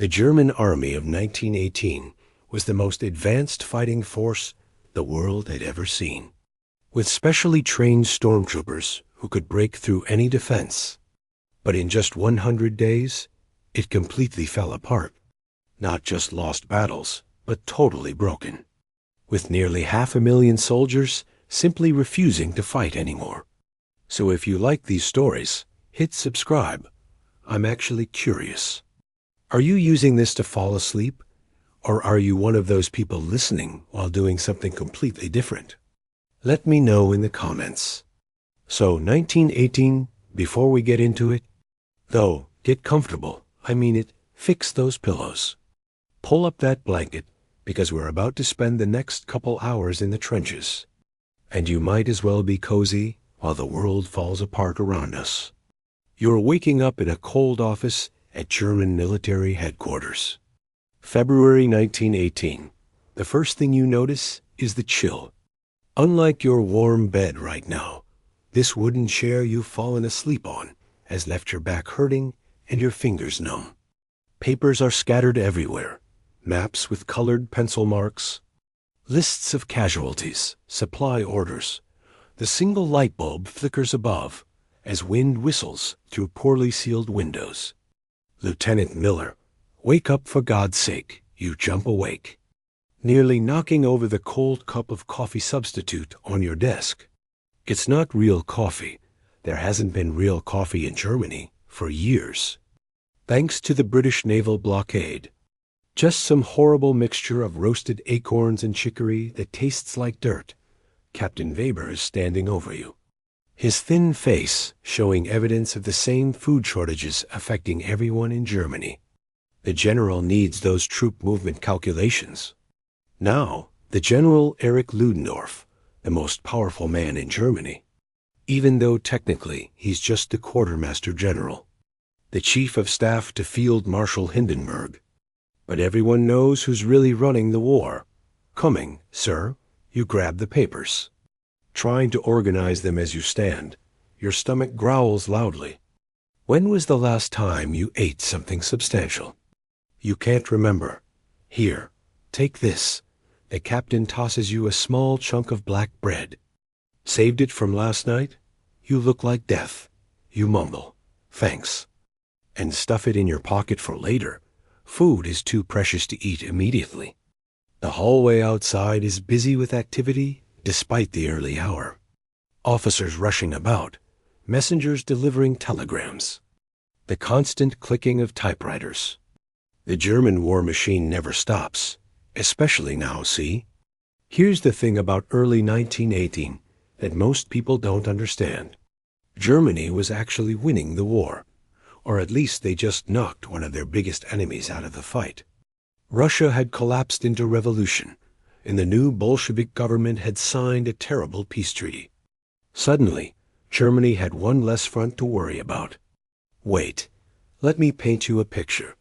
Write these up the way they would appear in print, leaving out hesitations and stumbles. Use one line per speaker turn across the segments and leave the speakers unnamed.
The German army of 1918 was the most advanced fighting force the world had ever seen, with specially trained stormtroopers who could break through any defense. But in just 100 days, it completely fell apart. Not just lost battles, but totally broken, with nearly 500,000 soldiers simply refusing to fight anymore. So if you like these stories, hit subscribe. I'm actually curious. Are you using this to fall asleep? Or are you one of those people listening while doing something completely different? Let me know in the comments. So 1918, before we get into it, though, get comfortable. I mean it, fix those pillows. Pull up that blanket, because we're about to spend the next couple hours in the trenches. And you might as well be cozy while the world falls apart around us. You're waking up in a cold office at German military headquarters. February 1918. The first thing you notice is the chill. Unlike your warm bed right now, this wooden chair you've fallen asleep on has left your back hurting and your fingers numb. Papers are scattered everywhere, maps with colored pencil marks, lists of casualties, supply orders. The single light bulb flickers above as wind whistles through poorly sealed windows. Lieutenant Miller, wake up for God's sake, you jump awake, nearly knocking over the cold cup of coffee substitute on your desk. It's not real coffee. There hasn't been real coffee in Germany for years, thanks to the British naval blockade. Just some horrible mixture of roasted acorns and chicory that tastes like dirt. Captain Weber is standing over you, his thin face showing evidence of the same food shortages affecting everyone in Germany. The general needs those troop movement calculations. Now, the General Erich Ludendorff, the most powerful man in Germany, even though technically he's just the quartermaster general, the chief of staff to Field Marshal Hindenburg. But everyone knows who's really running the war. Coming, sir, you grab the papers. Trying to organize them as you stand, your stomach growls loudly. When was the last time you ate something substantial? You can't remember. Here, take this. The captain tosses you a small chunk of black bread. Saved it from last night? You look like death. You mumble, thanks, and stuff it in your pocket for later. Food is too precious to eat immediately. The hallway outside is busy with activity despite the early hour. Officers rushing about, messengers delivering telegrams, the constant clicking of typewriters. The German war machine never stops, especially now, see? Here's the thing about early 1918 that most people don't understand. Germany was actually winning the war, or at least they just knocked one of their biggest enemies out of the fight. Russia had collapsed into revolution, and the new Bolshevik government had signed a terrible peace treaty. Suddenly, Germany had one less front to worry about. Wait, let me paint you a picture.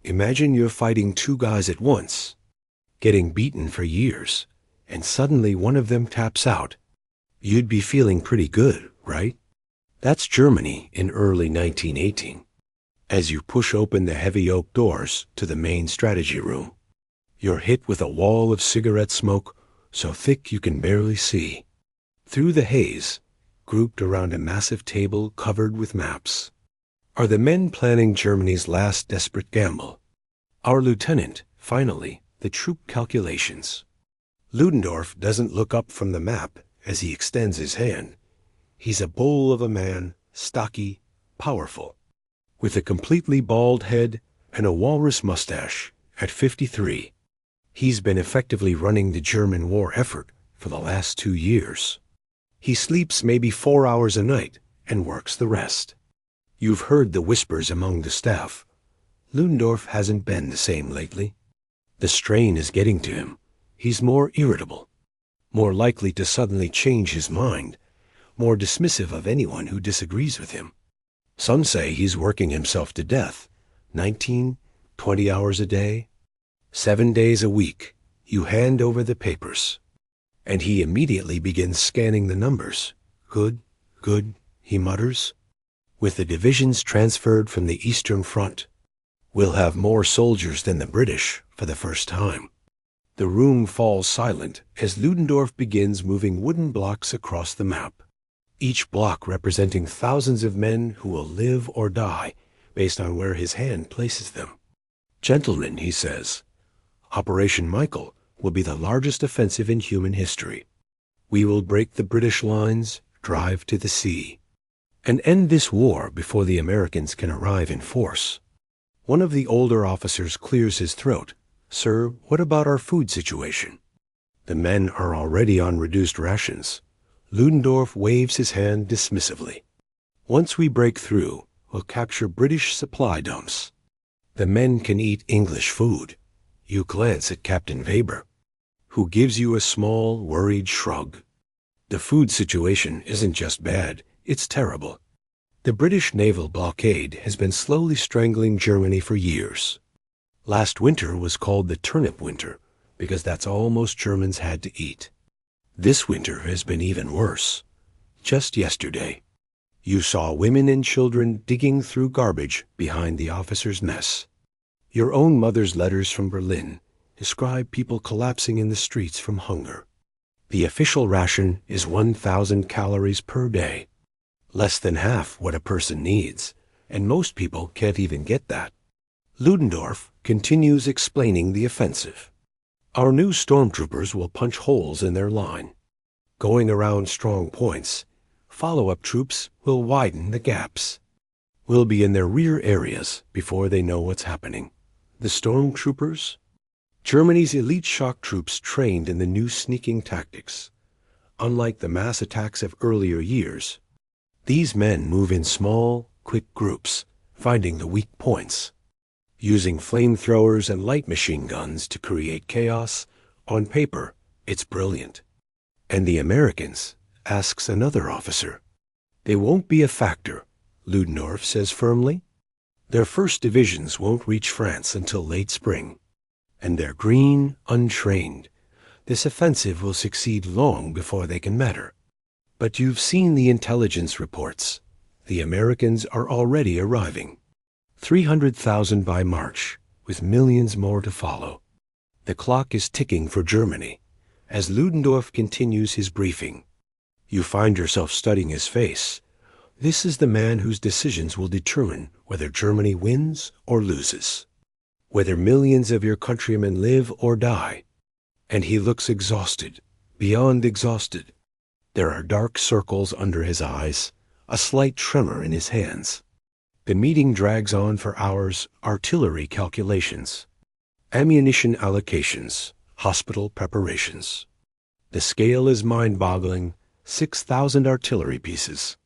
Imagine you're fighting two guys at once, getting beaten for years, and suddenly one of them taps out. You'd be feeling pretty good, right? That's Germany in early 1918. As you push open the heavy oak doors to the main strategy room, you're hit with a wall of cigarette smoke so thick you can barely see. Through the haze, grouped around a massive table covered with maps, are the men planning Germany's last desperate gamble. Our lieutenant, finally, the troop calculations. Ludendorff doesn't look up from the map as he extends his hand. He's a bull of a man, stocky, powerful, with a completely bald head and a walrus mustache at 53. He's been effectively running the German war effort for the last 2 years. He sleeps maybe 4 hours a night and works the rest. You've heard the whispers among the staff. Ludendorff hasn't been the same lately. The strain is getting to him. He's more irritable, more likely to suddenly change his mind, more dismissive of anyone who disagrees with him. Some say he's working himself to death. 19, 20 hours a day, 7 days a week. You hand over the papers, and he immediately begins scanning the numbers. Good, good, he mutters. With the divisions transferred from the Eastern Front, We'll have more soldiers than the British for the first time. The room falls silent as Ludendorff begins moving wooden blocks across the map, each block representing thousands of men who will live or die based on where his hand places them. Gentlemen, he says, Operation Michael will be the largest offensive in human history. We will break the British lines, drive to the sea, and end this war before the Americans can arrive in force. One of the older officers clears his throat. Sir, what about our food situation? The men are already on reduced rations. Ludendorff waves his hand dismissively. Once we break through, we'll capture British supply dumps. The men can eat English food. You glance at Captain Weber, who gives you a small, worried shrug. The food situation isn't just bad, it's terrible. The British naval blockade has been slowly strangling Germany for years. Last winter was called the turnip winter because that's all most Germans had to eat. This winter has been even worse. Just yesterday, you saw women and children digging through garbage behind the officers' mess. Your own mother's letters from Berlin describe people collapsing in the streets from hunger. The official ration is 1,000 calories per day, less than half what a person needs, and most people can't even get that. Ludendorff continues explaining the offensive. Our new stormtroopers will punch holes in their line. Going around strong points, follow-up troops will widen the gaps. We'll be in their rear areas before they know what's happening. The stormtroopers? Germany's elite shock troops trained in the new sneaking tactics. Unlike the mass attacks of earlier years, these men move in small, quick groups, finding the weak points. Using flamethrowers and light machine guns to create chaos, on paper, it's brilliant. And the Americans, asks another officer. They won't be a factor, Ludendorff says firmly. Their first divisions won't reach France until late spring. And they're green, untrained. This offensive will succeed long before they can matter. But you've seen the intelligence reports. The Americans are already arriving. 300,000 by March, with millions more to follow. The clock is ticking for Germany. As Ludendorff continues his briefing, you find yourself studying his face. This is the man whose decisions will determine whether Germany wins or loses, whether millions of your countrymen live or die. And he looks exhausted, beyond exhausted. There are dark circles under his eyes, a slight tremor in his hands. The meeting drags on for hours, artillery calculations, ammunition allocations, hospital preparations. The scale is mind-boggling, 6,000 artillery pieces,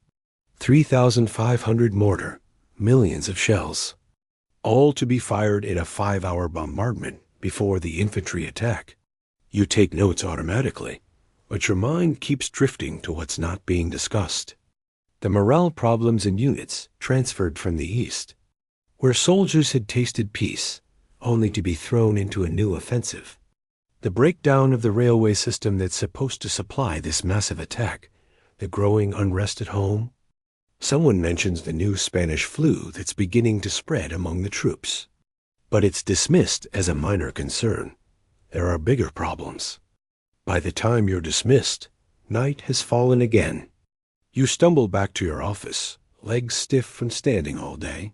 3,500 mortar, millions of shells, all to be fired in a 5-hour bombardment before the infantry attack. You take notes automatically, but your mind keeps drifting to what's not being discussed. The morale problems in units transferred from the east, where soldiers had tasted peace, only to be thrown into a new offensive. The breakdown of the railway system that's supposed to supply this massive attack, the growing unrest at home. Someone mentions the new Spanish flu that's beginning to spread among the troops. But it's dismissed as a minor concern. There are bigger problems. By the time you're dismissed, night has fallen again. You stumble back to your office, legs stiff from standing all day.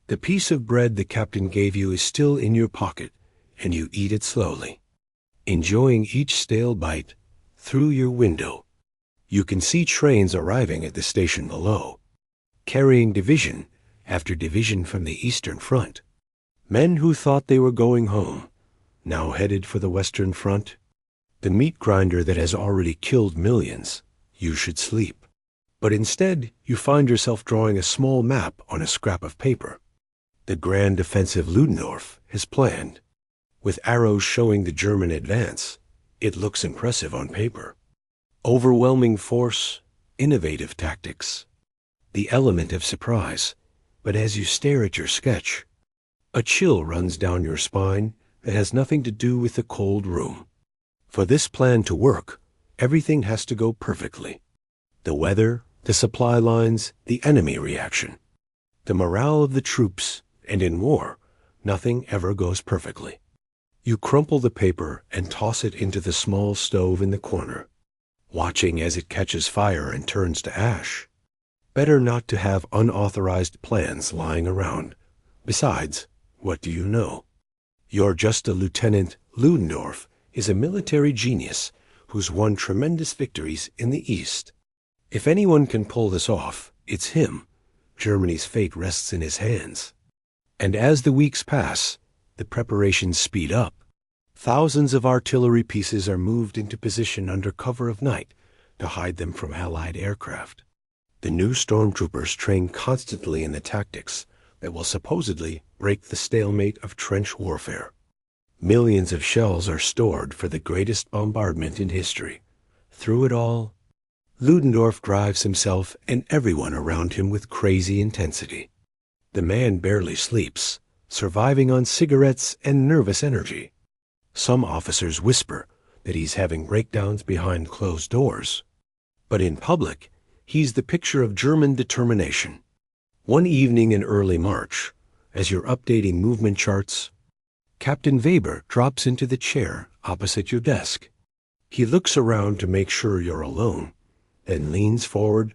The piece of bread the captain gave you is still in your pocket, and you eat it slowly, enjoying each stale bite. Through your window, you can see trains arriving at the station below, carrying division after division from the Eastern Front. Men who thought they were going home, now headed for the Western Front. The meat grinder that has already killed millions. You should sleep. But instead, you find yourself drawing a small map on a scrap of paper. The grand offensive Ludendorff has planned. With arrows showing the German advance, it looks impressive on paper. Overwhelming force, innovative tactics, the element of surprise. But as you stare at your sketch, a chill runs down your spine that has nothing to do with the cold room. For this plan to work, everything has to go perfectly. The weather, the supply lines, the enemy reaction. The morale of the troops, and in war, Nothing ever goes perfectly. You crumple the paper and toss it into the small stove in the corner, watching as it catches fire and turns to ash. Better not to have unauthorized plans lying around. Besides, what do you know? You're just a Lieutenant. Ludendorff is a military genius who's won tremendous victories in the East. If anyone can pull this off, it's him. Germany's fate rests in his hands. And as the weeks pass, the preparations speed up. Thousands of artillery pieces are moved into position under cover of night to hide them from Allied aircraft. The new stormtroopers train constantly in the tactics that will supposedly break the stalemate of trench warfare. Millions of shells are stored for the greatest bombardment in history. Through it all, Ludendorff drives himself and everyone around him with crazy intensity. The man barely sleeps, surviving on cigarettes and nervous energy. Some officers whisper that he's having breakdowns behind closed doors. But in public, he's the picture of German determination. One evening in early March, as you're updating movement charts, Captain Weber drops into the chair opposite your desk. He looks around to make sure you're alone, then leans forward.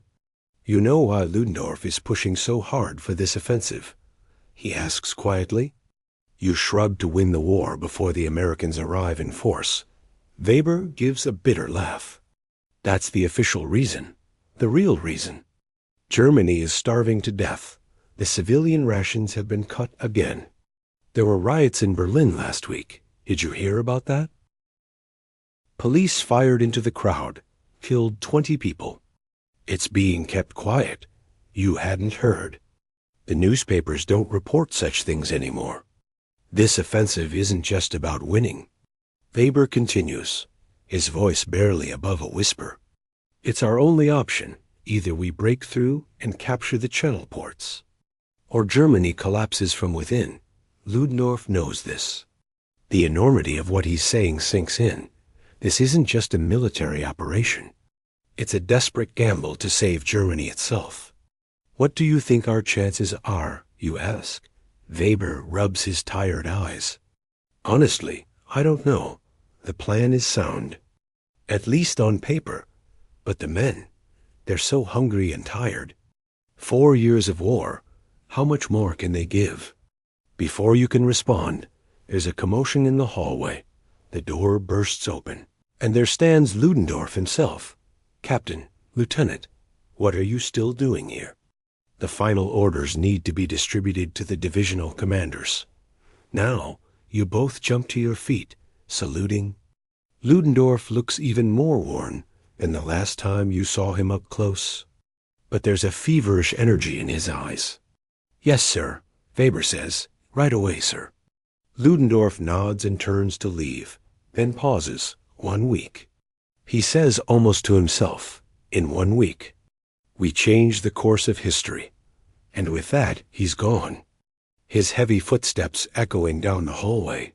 "You know why Ludendorff is pushing so hard for this offensive?" he asks quietly. You shrug to win the war before the Americans arrive in force. Weber gives a bitter laugh. That's the official reason, the real reason. Germany is starving to death. The civilian rations have been cut again. There were riots in Berlin last week. Did you hear about that? Police fired into the crowd, killed 20 people. It's being kept quiet. You hadn't heard. The newspapers don't report such things anymore. This offensive isn't just about winning. Weber continues, his voice barely above a whisper. It's our only option. Either we break through and capture the channel ports, or Germany collapses from within. Ludendorff knows this. The enormity of what he's saying sinks in. This isn't just a military operation. It's a desperate gamble to save Germany itself. What do you think our chances are, you ask? Weber rubs his tired eyes. Honestly, I don't know. The plan is sound, at least on paper. But the men, they're so hungry and tired. 4 years of war, how much more can they give? Before you can respond, there's a commotion in the hallway. The door bursts open, and there stands Ludendorff himself. "Captain, Lieutenant, what are you still doing here?" The final orders need to be distributed to the divisional commanders. Now, you both jump to your feet, saluting. Ludendorff looks even more worn than the last time you saw him up close. But there's a feverish energy in his eyes. "Yes, sir," Weber says. "Right away, sir." Ludendorff nods and turns to leave, then pauses. 1 week. He says almost to himself, in 1 week, we change the course of history. And with that, he's gone. His heavy footsteps echoing down the hallway.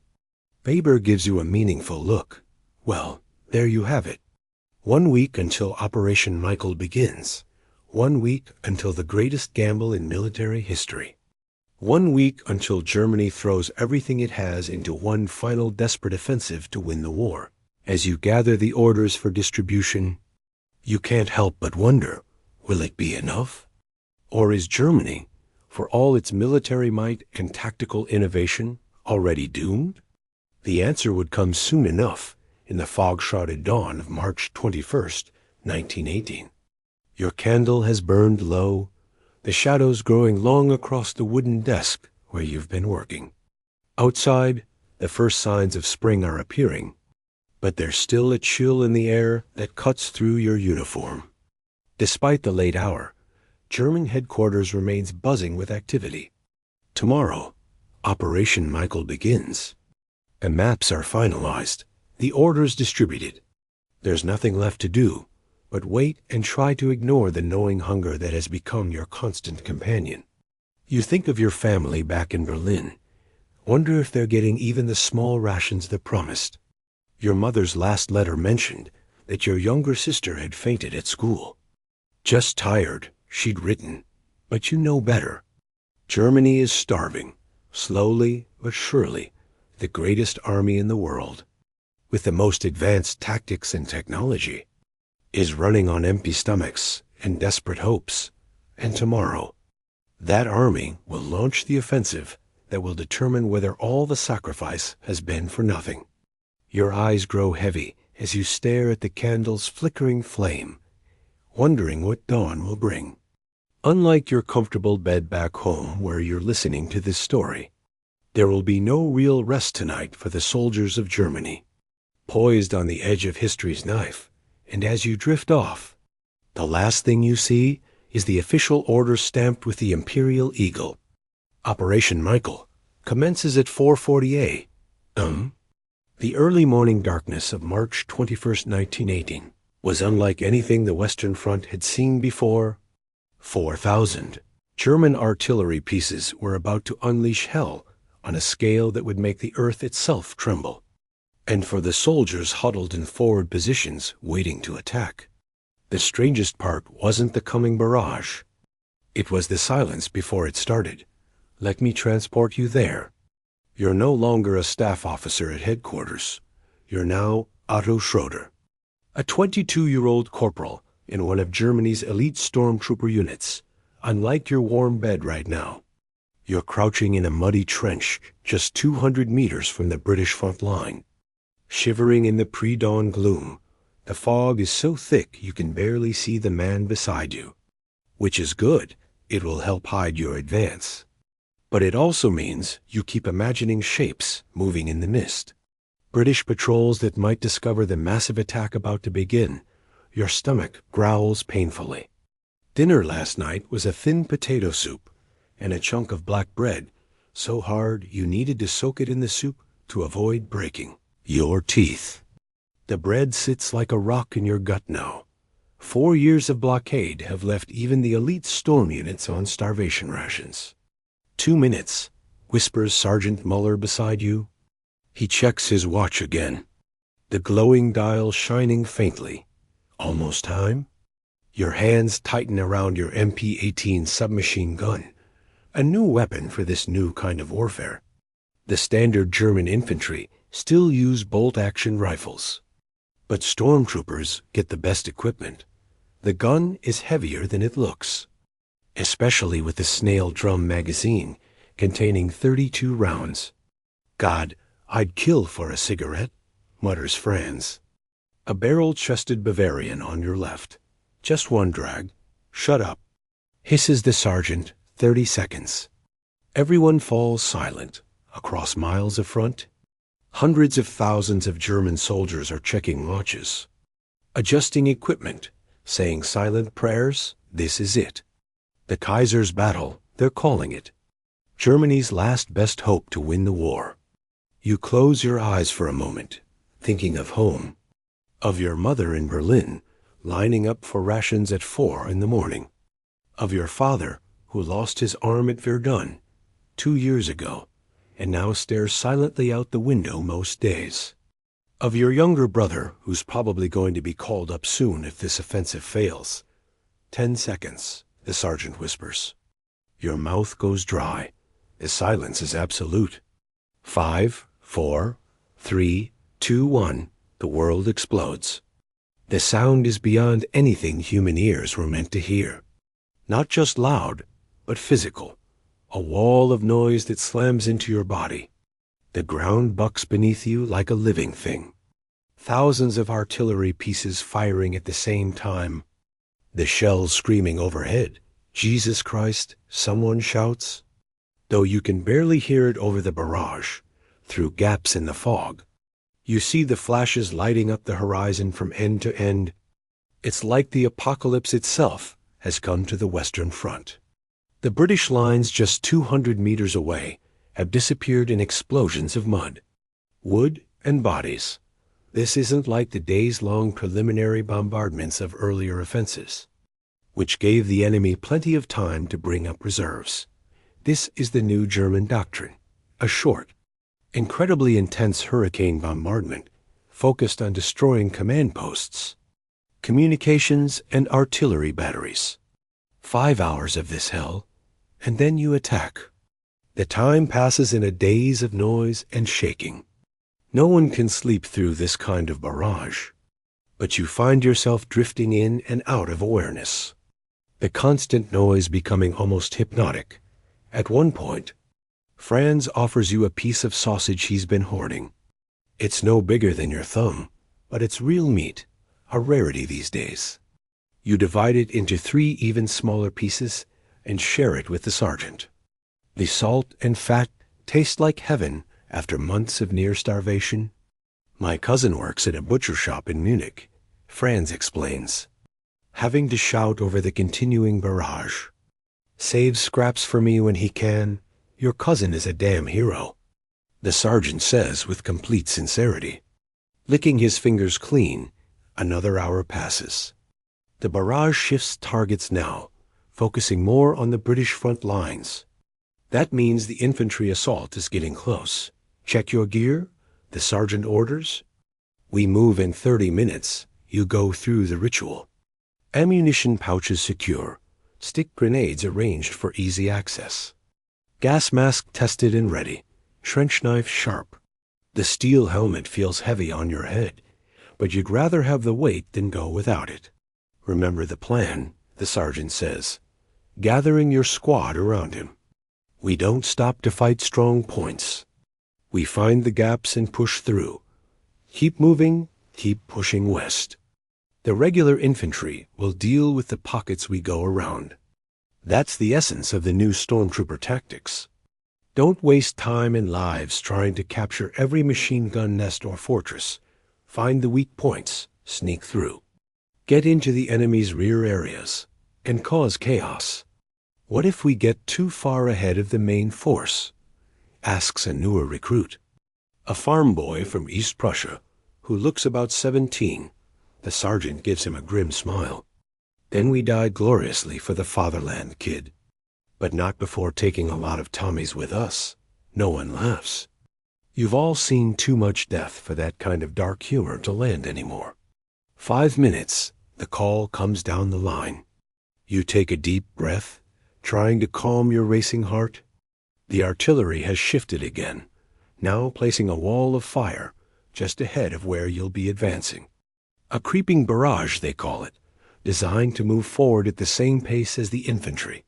Weber gives you a meaningful look. Well, there you have it. 1 week until Operation Michael begins. 1 week until the greatest gamble in military history. 1 week until Germany throws everything it has into one final desperate offensive to win the war. As you gather the orders for distribution, you can't help but wonder, will it be enough? Or is Germany, for all its military might and tactical innovation, already doomed? The answer would come soon enough in the fog-shrouded dawn of March 21st, 1918. Your candle has burned low, the shadows growing long across the wooden desk where you've been working. Outside, the first signs of spring are appearing, but there's still a chill in the air that cuts through your uniform. Despite the late hour, German headquarters remains buzzing with activity. Tomorrow, Operation Michael begins. The maps are finalized, the orders distributed. There's nothing left to do but wait and try to ignore the gnawing hunger that has become your constant companion. You think of your family back in Berlin. Wonder if they're getting even the small rations they promised. Your mother's last letter mentioned that your younger sister had fainted at school. Just tired, she'd written, but you know better. Germany is starving. slowly but surely, the greatest army in the world, with the most advanced tactics and technology, is running on empty stomachs and desperate hopes. And tomorrow, that army will launch the offensive that will determine whether all the sacrifice has been for nothing. Your eyes grow heavy as you stare at the candle's flickering flame, wondering what dawn will bring. Unlike your comfortable bed back home where you're listening to this story, there will be no real rest tonight for the soldiers of Germany. Poised on the edge of history's knife, and as you drift off, the last thing you see is the official order stamped with the Imperial Eagle. Operation Michael commences at 4:40 a.m. The early morning darkness of March 21st, 1918, was unlike anything the Western Front had seen before. 4,000 German artillery pieces were about to unleash hell on a scale that would make the earth itself tremble. And for the soldiers huddled in forward positions waiting to attack, the strangest part wasn't the coming barrage. It was the silence before it started. Let me transport you there. You're no longer a staff officer at headquarters. You're now Otto Schroeder, a 22-year-old corporal in one of Germany's elite stormtrooper units. Unlike your warm bed right now, you're crouching in a muddy trench just 200 meters from the British front line. Shivering in the pre-dawn gloom, the fog is so thick you can barely see the man beside you. Which is good. It will help hide your advance. But it also means you keep imagining shapes moving in the mist. British patrols that might discover the massive attack about to begin. Your stomach growls painfully. Dinner last night was a thin potato soup and a chunk of black bread, so hard you needed to soak it in the soup to avoid breaking your teeth. The bread sits like a rock in your gut now. 4 years of blockade have left even the elite storm units on starvation rations. 2 minutes, whispers Sergeant Muller beside you. He checks his watch again, the glowing dial shining faintly. Almost time? Your hands tighten around your MP-18 submachine gun, a new weapon for this new kind of warfare. The standard German infantry still use bolt-action rifles, but stormtroopers get the best equipment. The gun is heavier than it looks, especially with the snail drum magazine containing 32 rounds. God, I'd kill for a cigarette, mutters Franz. A barrel-chested Bavarian on your left. Just one drag. Shut up, hisses the sergeant. 30 seconds. Everyone falls silent. Across miles of front, hundreds of thousands of German soldiers are checking watches, adjusting equipment, saying silent prayers. This is it. The Kaiser's battle, they're calling it. Germany's last best hope to win the war. You close your eyes for a moment, thinking of home, of your mother in Berlin, lining up for rations at 4 in the morning, of your father who lost his arm at Verdun 2 years ago and now stares silently out the window most days, of your younger brother who's probably going to be called up soon if this offensive fails. 10 seconds, the sergeant whispers. Your mouth goes dry. The silence is absolute. 5, 4, 3, 2, 1. The world explodes. The sound is beyond anything human ears were meant to hear. Not just loud, but physical. A wall of noise that slams into your body. The ground bucks beneath you like a living thing. Thousands of artillery pieces firing at the same time. The shells screaming overhead. Jesus Christ, someone shouts. Though you can barely hear it over the barrage, through gaps in the fog. You see the flashes lighting up the horizon from end to end. It's like the apocalypse itself has come to the Western Front. The British lines just 200 meters away have disappeared in explosions of mud, wood, and bodies. This isn't like the days-long preliminary bombardments of earlier offensives, which gave the enemy plenty of time to bring up reserves. This is the new German doctrine, a short, incredibly intense hurricane bombardment focused on destroying command posts, communications, and artillery batteries. 5 hours of this hell, and then you attack. The time passes in a daze of noise and shaking. No one can sleep through this kind of barrage, but you find yourself drifting in and out of awareness, the constant noise becoming almost hypnotic. At one point, Franz offers you a piece of sausage he's been hoarding. It's no bigger than your thumb, but it's real meat, a rarity these days. You divide it into 3 even smaller pieces and share it with the sergeant. The salt and fat taste like heaven after months of near starvation. My cousin works at a butcher shop in Munich, Franz explains, having to shout over the continuing barrage. Saves scraps for me when he can. Your cousin is a damn hero, the sergeant says with complete sincerity. Licking his fingers clean, another hour passes. The barrage shifts targets now, focusing more on the British front lines. That means the infantry assault is getting close. Check your gear, the sergeant orders. We move in 30 minutes. You go through the ritual. Ammunition pouches secure, stick grenades arranged for easy access. Gas mask tested and ready, trench knife sharp. The steel helmet feels heavy on your head, but you'd rather have the weight than go without it. Remember the plan, the sergeant says, gathering your squad around him. We don't stop to fight strong points. We find the gaps and push through. Keep moving, keep pushing west. The regular infantry will deal with the pockets we go around. That's the essence of the new stormtrooper tactics. Don't waste time and lives trying to capture every machine gun nest or fortress. Find the weak points, sneak through. Get into the enemy's rear areas, and cause chaos. What if we get too far ahead of the main force? Asks a newer recruit. A farm boy from East Prussia, who looks about 17. The sergeant gives him a grim smile. Then we died gloriously for the fatherland, kid. But not before taking a lot of Tommies with us. No one laughs. You've all seen too much death for that kind of dark humor to land anymore. 5 minutes, the call comes down the line. You take a deep breath, trying to calm your racing heart. The artillery has shifted again, now placing a wall of fire just ahead of where you'll be advancing. A creeping barrage, they call it, designed to move forward at the same pace as the infantry,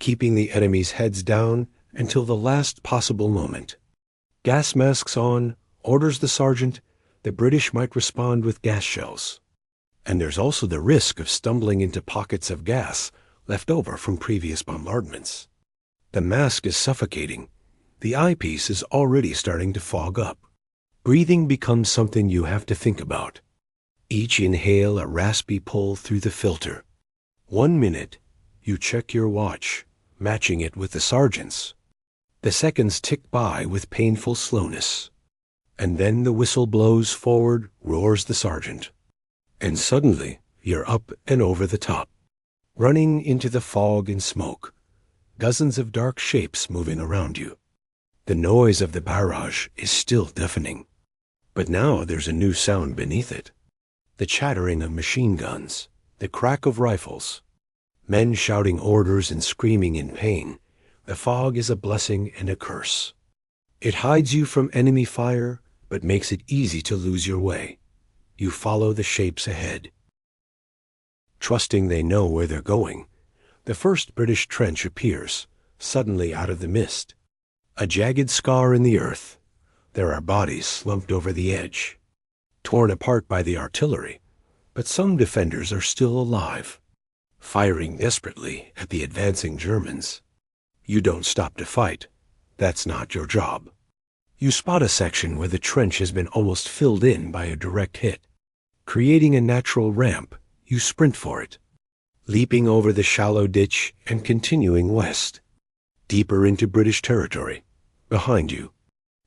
keeping the enemy's heads down until the last possible moment. Gas masks on, orders the sergeant. The British might respond with gas shells. And there's also the risk of stumbling into pockets of gas left over from previous bombardments. The mask is suffocating. The eyepiece is already starting to fog up. Breathing becomes something you have to think about. Each inhale a raspy pull through the filter. 1 minute, you check your watch, matching it with the sergeant's. The seconds tick by with painful slowness. And then the whistle blows forward, roars the sergeant. And suddenly, you're up and over the top, running into the fog and smoke. Dozens of dark shapes moving around you. The noise of the barrage is still deafening. But now there's a new sound beneath it. The chattering of machine guns, the crack of rifles, men shouting orders and screaming in pain. The fog is a blessing and a curse. It hides you from enemy fire, but makes it easy to lose your way. You follow the shapes ahead. Trusting they know where they're going, the first British trench appears, suddenly out of the mist. A jagged scar in the earth. There are bodies slumped over the edge, torn apart by the artillery, but some defenders are still alive, firing desperately at the advancing Germans. You don't stop to fight. That's not your job. You spot a section where the trench has been almost filled in by a direct hit. Creating a natural ramp, you sprint for it, leaping over the shallow ditch and continuing west, deeper into British territory. Behind you,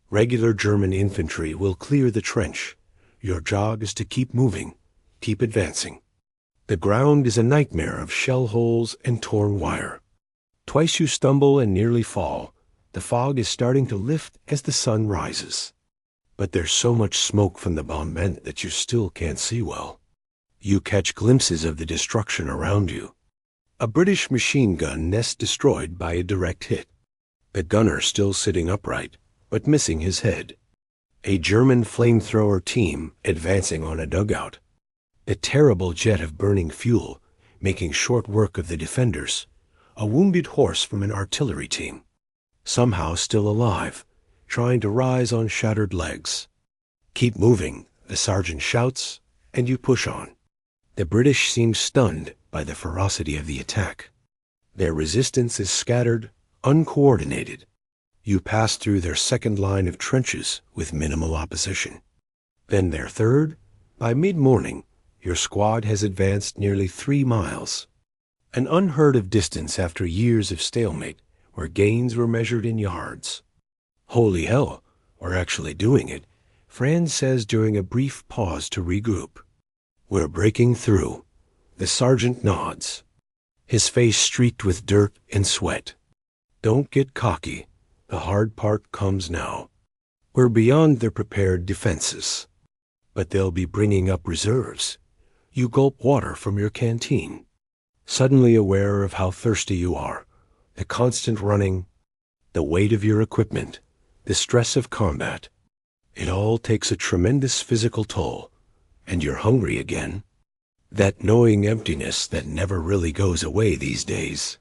regular German infantry will clear the trench. Your job is to keep moving, keep advancing. The ground is a nightmare of shell holes and torn wire. Twice you stumble and nearly fall. The fog is starting to lift as the sun rises. But there's so much smoke from the bombardment that you still can't see well. You catch glimpses of the destruction around you. A British machine gun nest destroyed by a direct hit. the gunner still sitting upright, but missing his head. A German flamethrower team advancing on a dugout. The terrible jet of burning fuel making short work of the defenders. A wounded horse from an artillery team. Somehow still alive, trying to rise on shattered legs. Keep moving, the sergeant shouts, and you push on. The British seem stunned by the ferocity of the attack. Their resistance is scattered, uncoordinated. You pass through their second line of trenches with minimal opposition. Then their third. By mid-morning, your squad has advanced nearly 3 miles. An unheard of distance after years of stalemate, where gains were measured in yards. Holy hell, we're actually doing it, Franz says during a brief pause to regroup. We're breaking through. The sergeant nods, his face streaked with dirt and sweat. Don't get cocky. The hard part comes now. We're beyond their prepared defenses. But they'll be bringing up reserves. You gulp water from your canteen, suddenly aware of how thirsty you are, the constant running, the weight of your equipment, the stress of combat. It all takes a tremendous physical toll, and you're hungry again. That gnawing emptiness that never really goes away these days.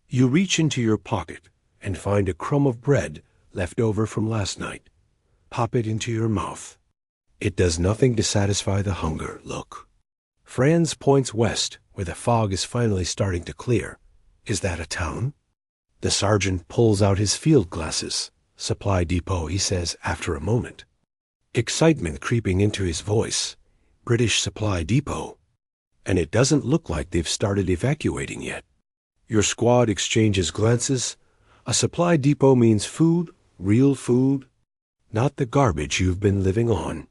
You reach into your pocket and find a crumb of bread left over from last night. Pop it into your mouth. It does nothing to satisfy the hunger. Look. Franz points west, where the fog is finally starting to clear. Is that a town? The sergeant pulls out his field glasses. Supply depot, he says after a moment. Excitement creeping into his voice. British supply depot. And it doesn't look like they've started evacuating yet. Your squad exchanges glances. A supply depot means food, real food, not the garbage you've been living on.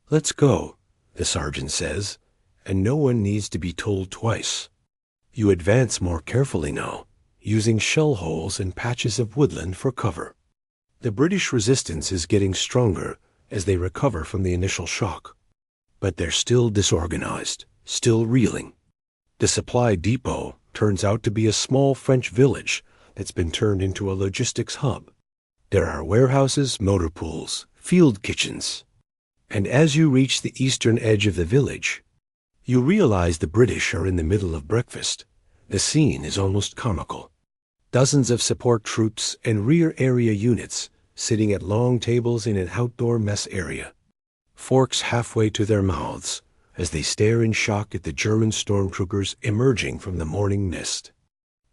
Let's go, the sergeant says, and no one needs to be told twice. You advance more carefully now, using shell holes and patches of woodland for cover. The British resistance is getting stronger as they recover from the initial shock. But they're still disorganized, still reeling. The supply depot turns out to be a small French village that's been turned into a logistics hub. There are warehouses, motor pools, field kitchens. And as you reach the eastern edge of the village, you realize the British are in the middle of breakfast. The scene is almost comical. Dozens of support troops and rear area units sitting at long tables in an outdoor mess area. Forks halfway to their mouths as they stare in shock at the German stormtroopers emerging from the morning mist.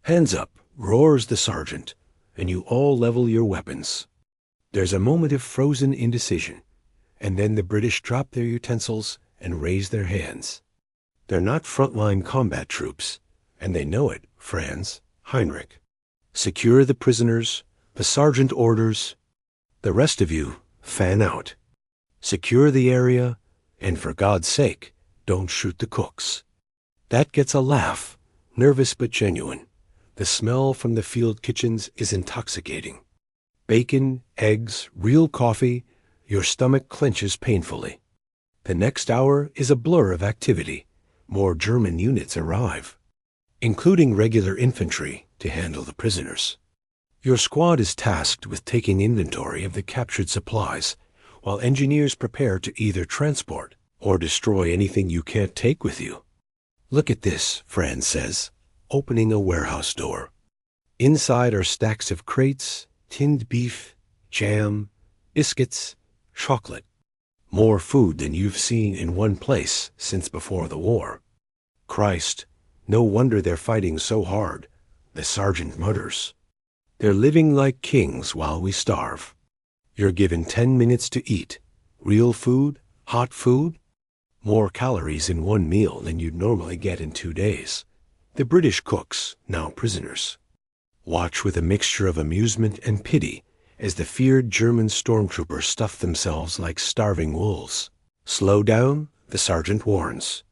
Hands up, roars the sergeant, and you all level your weapons. There's a moment of frozen indecision, and then the British drop their utensils and raise their hands. They're not frontline combat troops, and they know it, Franz, Heinrich. Secure the prisoners, the sergeant orders. The rest of you, fan out. Secure the area, and for God's sake, don't shoot the cooks. That gets a laugh, nervous but genuine. The smell from the field kitchens is intoxicating. Bacon, eggs, real coffee, your stomach clenches painfully. The next hour is a blur of activity. More German units arrive, including regular infantry to handle the prisoners. Your squad is tasked with taking inventory of the captured supplies, while engineers prepare to either transport or destroy anything you can't take with you. Look at this, Franz says, opening a warehouse door. Inside are stacks of crates, tinned beef, jam, biscuits, chocolate. More food than you've seen in one place since before the war. Christ, no wonder they're fighting so hard, the sergeant mutters. They're living like kings while we starve. You're given 10 minutes to eat. Real food, hot food. More calories in one meal than you'd normally get in 2 days. The British cooks, now prisoners, watch with a mixture of amusement and pity as the feared German stormtroopers stuff themselves like starving wolves. Slow down, the sergeant warns.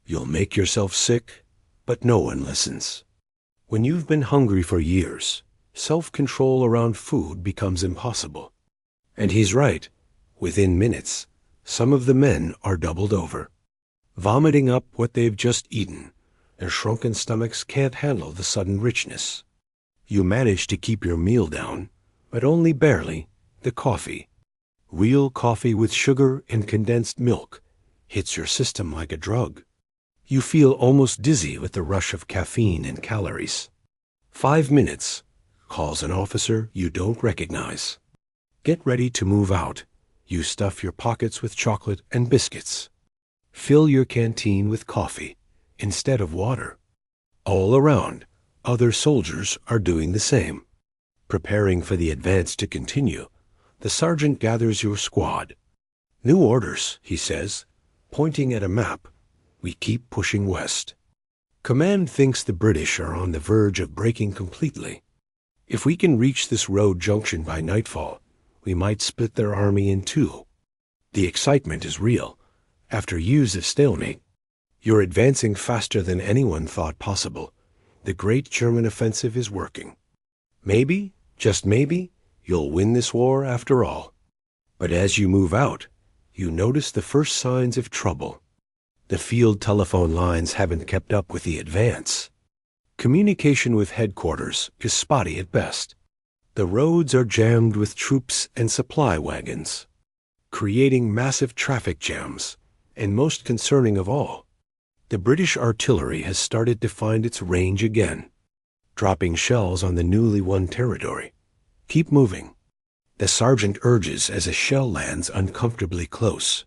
You'll make yourself sick, but no one listens. When you've been hungry for years, self-control around food becomes impossible. And he's right. Within minutes, some of the men are doubled over, vomiting up what they've just eaten. Their shrunken stomachs can't handle the sudden richness. You manage to keep your meal down, but only barely, the coffee. Real coffee with sugar and condensed milk hits your system like a drug. You feel almost dizzy with the rush of caffeine and calories. 5 minutes, calls an officer you don't recognize. Get ready to move out. You stuff your pockets with chocolate and biscuits. Fill your canteen with coffee instead of water. All around, other soldiers are doing the same. Preparing for the advance to continue, the sergeant gathers your squad. New orders, he says, pointing at a map. We keep pushing west. Command thinks the British are on the verge of breaking completely. If we can reach this road junction by nightfall, we might split their army in two. The excitement is real. After years of stalemate, you're advancing faster than anyone thought possible. The great German offensive is working. Maybe, just maybe, you'll win this war after all. But as you move out, you notice the first signs of trouble. The field telephone lines haven't kept up with the advance. Communication with headquarters is spotty at best. The roads are jammed with troops and supply wagons, creating massive traffic jams, and most concerning of all, the British artillery has started to find its range again, dropping shells on the newly won territory. Keep moving. The sergeant urges as a shell lands uncomfortably close.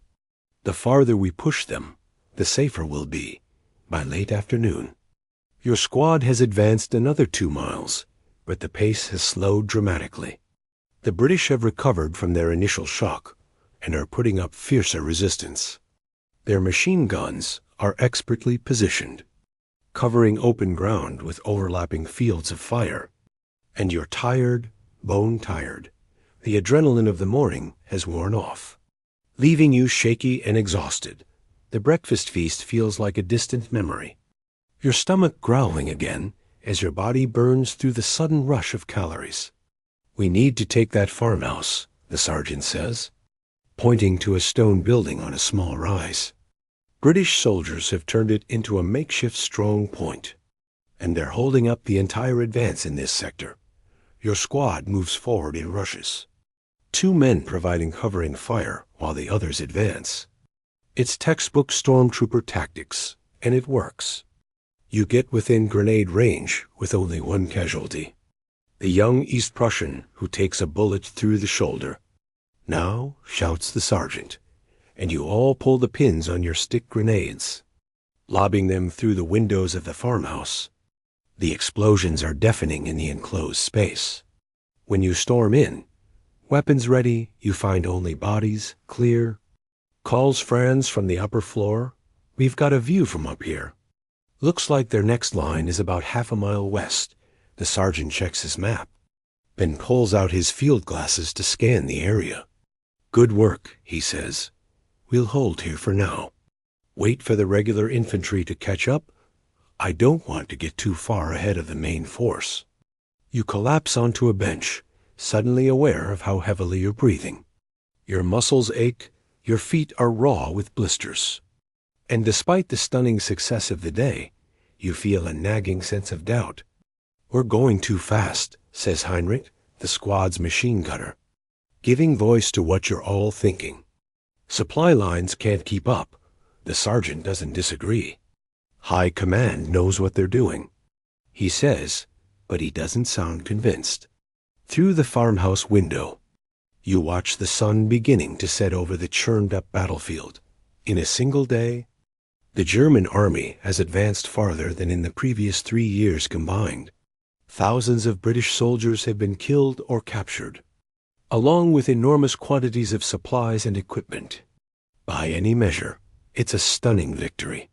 The farther we push them, the safer we'll be by late afternoon. Your squad has advanced another 2 miles, but the pace has slowed dramatically. The British have recovered from their initial shock and are putting up fiercer resistance. Their machine guns are expertly positioned, covering open ground with overlapping fields of fire. And you're tired, bone tired. The adrenaline of the morning has worn off, leaving you shaky and exhausted. The breakfast feast feels like a distant memory. Your stomach growling again as your body burns through the sudden rush of calories. We need to take that farmhouse, the sergeant says, pointing to a stone building on a small rise. British soldiers have turned it into a makeshift strong point, and they're holding up the entire advance in this sector. Your squad moves forward in rushes, 2 men providing covering fire while the others advance. It's textbook stormtrooper tactics, and it works. You get within grenade range with only 1 casualty. The young East Prussian who takes a bullet through the shoulder. Now, shouts the sergeant, and you all pull the pins on your stick grenades, lobbing them through the windows of the farmhouse. The explosions are deafening in the enclosed space. When you storm in, weapons ready, you find only bodies, clear. Calls Franz from the upper floor. We've got a view from up here. Looks like their next line is about half a mile west. The sergeant checks his map, then pulls out his field glasses to scan the area. Good work, he says. We'll hold here for now. Wait for the regular infantry to catch up. I don't want to get too far ahead of the main force. You collapse onto a bench, suddenly aware of how heavily you're breathing. Your muscles ache, your feet are raw with blisters. And despite the stunning success of the day, you feel a nagging sense of doubt. We're going too fast, says Heinrich, the squad's machine gunner, giving voice to what you're all thinking. Supply lines can't keep up. The sergeant doesn't disagree. High command knows what they're doing. He says, but he doesn't sound convinced. Through the farmhouse window, you watch the sun beginning to set over the churned-up battlefield. In a single day, the German army has advanced farther than in the previous 3 years combined. Thousands of British soldiers have been killed or captured, along with enormous quantities of supplies and equipment. By any measure, it's a stunning victory.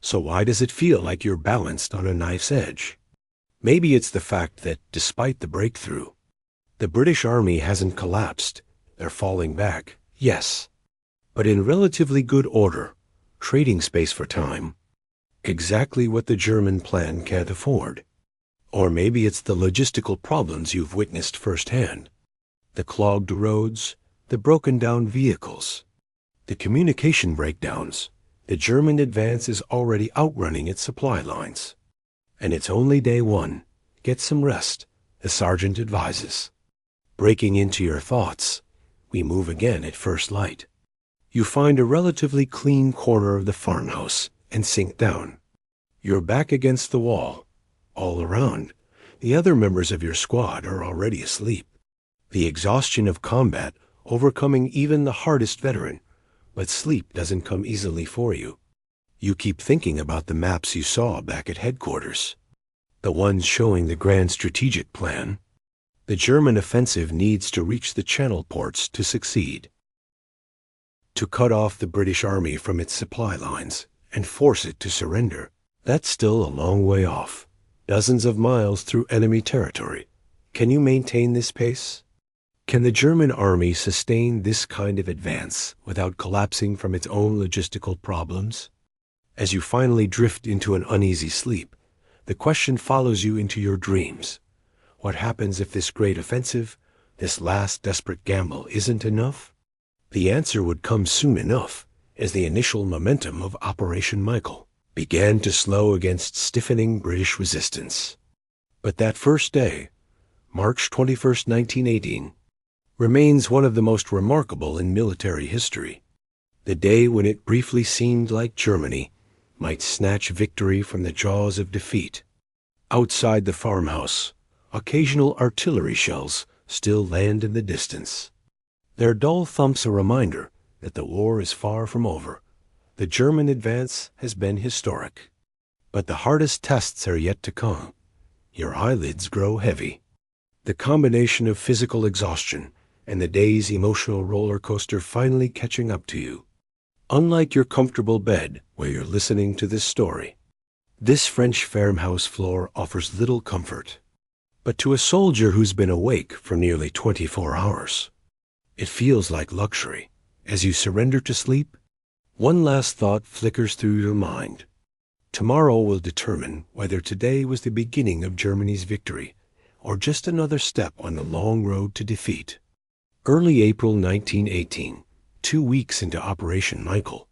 So why does it feel like you're balanced on a knife's edge? Maybe it's the fact that, despite the breakthrough, the British army hasn't collapsed. They're falling back, yes, but in relatively good order, trading space for time. Exactly what the German plan can't afford. Or maybe it's the logistical problems you've witnessed firsthand. The clogged roads, the broken-down vehicles, the communication breakdowns. The German advance is already outrunning its supply lines. And it's only day 1. Get some rest, the sergeant advises. Breaking into your thoughts, we move again at first light. You find a relatively clean corner of the farmhouse and sink down. You're back against the wall. All around, the other members of your squad are already asleep. The exhaustion of combat overcoming even the hardest veteran, but sleep doesn't come easily for you. You keep thinking about the maps you saw back at headquarters, the ones showing the grand strategic plan. The German offensive needs to reach the Channel ports to succeed, to cut off the British Army from its supply lines and force it to surrender. That's still a long way off, dozens of miles through enemy territory. Can you maintain this pace? Can the German army sustain this kind of advance without collapsing from its own logistical problems? As you finally drift into an uneasy sleep, the question follows you into your dreams. What happens if this great offensive, this last desperate gamble, isn't enough? The answer would come soon enough, as the initial momentum of Operation Michael began to slow against stiffening British resistance. But that first day, March 21st, 1918, remains one of the most remarkable in military history. The day when it briefly seemed like Germany might snatch victory from the jaws of defeat. Outside the farmhouse, occasional artillery shells still land in the distance. Their dull thumps a reminder that the war is far from over. The German advance has been historic. But the hardest tests are yet to come. Your eyelids grow heavy. The combination of physical exhaustion and the day's emotional roller coaster finally catching up to you. Unlike your comfortable bed where you're listening to this story, this French farmhouse floor offers little comfort. But to a soldier who's been awake for nearly 24 hours, it feels like luxury. As you surrender to sleep, one last thought flickers through your mind. Tomorrow will determine whether today was the beginning of Germany's victory or just another step on the long road to defeat. Early April 1918, 2 weeks into Operation Michael.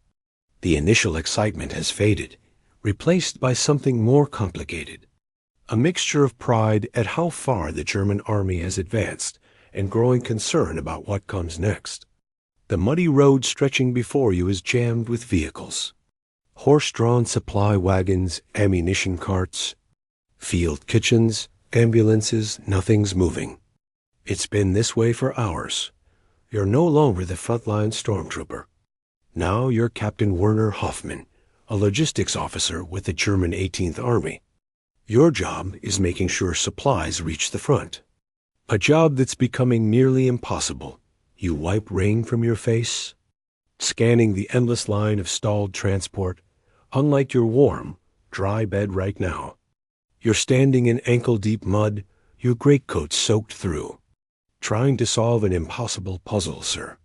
The initial excitement has faded, replaced by something more complicated. A mixture of pride at how far the German army has advanced and growing concern about what comes next. The muddy road stretching before you is jammed with vehicles. Horse-drawn supply wagons, ammunition carts, field kitchens, ambulances, nothing's moving. It's been this way for hours. You're no longer the frontline stormtrooper. Now you're Captain Werner Hoffmann, a logistics officer with the German 18th Army. Your job is making sure supplies reach the front. A job that's becoming nearly impossible. You wipe rain from your face, scanning the endless line of stalled transport, unlike your warm, dry bed right now. You're standing in ankle-deep mud, your greatcoat soaked through, trying to solve an impossible puzzle, sir.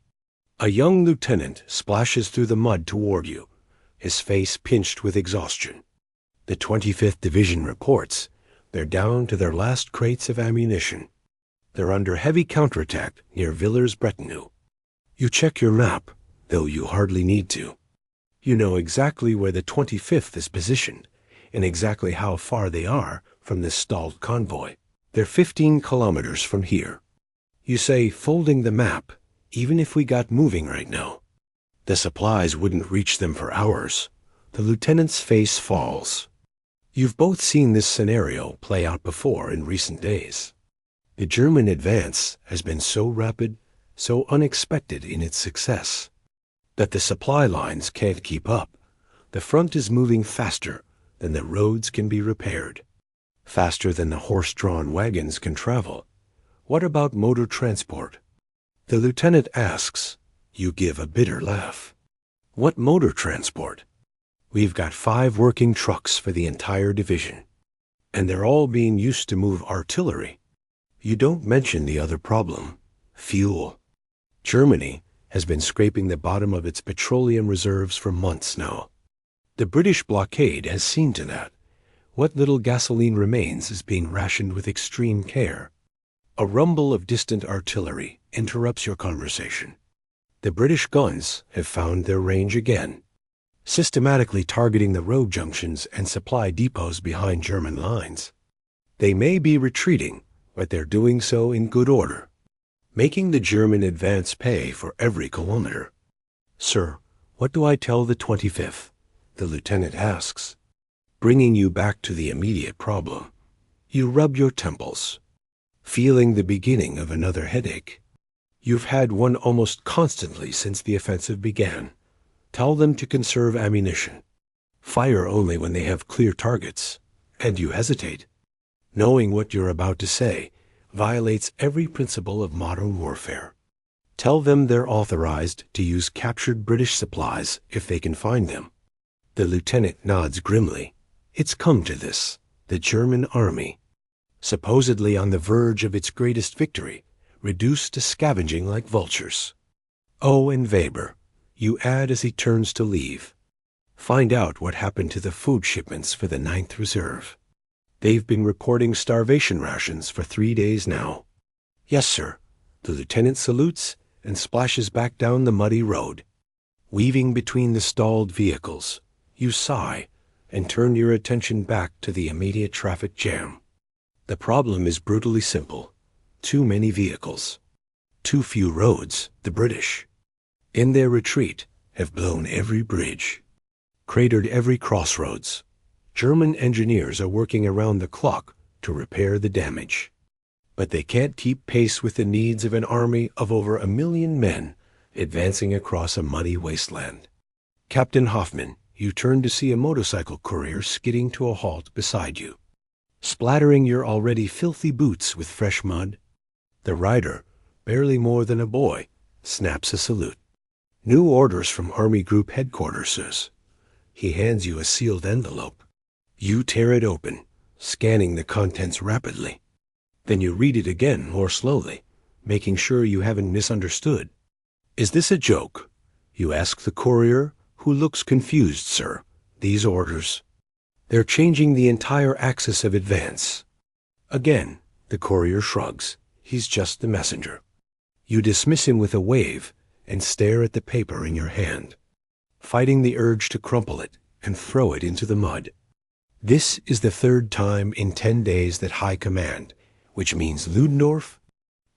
A young lieutenant splashes through the mud toward you, his face pinched with exhaustion. The 25th Division reports they're down to their last crates of ammunition. They're under heavy counterattack near Villers-Bretonneux. You check your map, though you hardly need to. You know exactly where the 25th is positioned and exactly how far they are from this stalled convoy. They're 15 kilometers from here. You say, folding the map, even if we got moving right now, the supplies wouldn't reach them for hours. The lieutenant's face falls. You've both seen this scenario play out before in recent days. The German advance has been so rapid, so unexpected in its success, that the supply lines can't keep up. The front is moving faster than the roads can be repaired, faster than the horse-drawn wagons can travel. What about motor transport? The lieutenant asks. You give a bitter laugh. What motor transport? We've got 5 working trucks for the entire division, and they're all being used to move artillery. You don't mention the other problem, fuel. Germany has been scraping the bottom of its petroleum reserves for months now. The British blockade has seen to that. What little gasoline remains is being rationed with extreme care. A rumble of distant artillery interrupts your conversation. The British guns have found their range again, systematically targeting the road junctions and supply depots behind German lines. They may be retreating, but they're doing so in good order. making the German advance pay for every kilometer. Sir, what do I tell the 25th? The lieutenant asks, bringing you back to the immediate problem. You rub your temples, feeling the beginning of another headache. You've had one almost constantly since the offensive began. Tell them to conserve ammunition. Fire only when they have clear targets, and you hesitate. Knowing what you're about to say violates every principle of modern warfare. Tell them they're authorized to use captured British supplies if they can find them. The lieutenant nods grimly. It's come to this. The German army, supposedly on the verge of its greatest victory, reduced to scavenging like vultures. Oh, and Weber, you add as he turns to leave. Find out what happened to the food shipments for the 9th Reserve. They've been reporting starvation rations for 3 days now. Yes, sir. The lieutenant salutes and splashes back down the muddy road. Weaving between the stalled vehicles, you sigh and turn your attention back to the immediate traffic jam. The problem is brutally simple. Too many vehicles. Too few roads, the British. In their retreat, have blown every bridge, cratered every crossroads. German engineers are working around the clock to repair the damage. But they can't keep pace with the needs of an army of over 1 million men advancing across a muddy wasteland. Captain Hoffman, you turn to see a motorcycle courier skidding to a halt beside you, splattering your already filthy boots with fresh mud. The rider, barely more than a boy, snaps a salute. New orders from Army Group Headquarters, sirs. He hands you a sealed envelope. You tear it open, scanning the contents rapidly. Then you read it again more slowly, making sure you haven't misunderstood. Is this a joke? You ask the courier, who looks confused, sir. These orders. They're changing the entire axis of advance. Again, the courier shrugs. He's just the messenger. You dismiss him with a wave and stare at the paper in your hand, fighting the urge to crumple it and throw it into the mud. This is the 3rd time in 10 days that High Command, which means Ludendorff,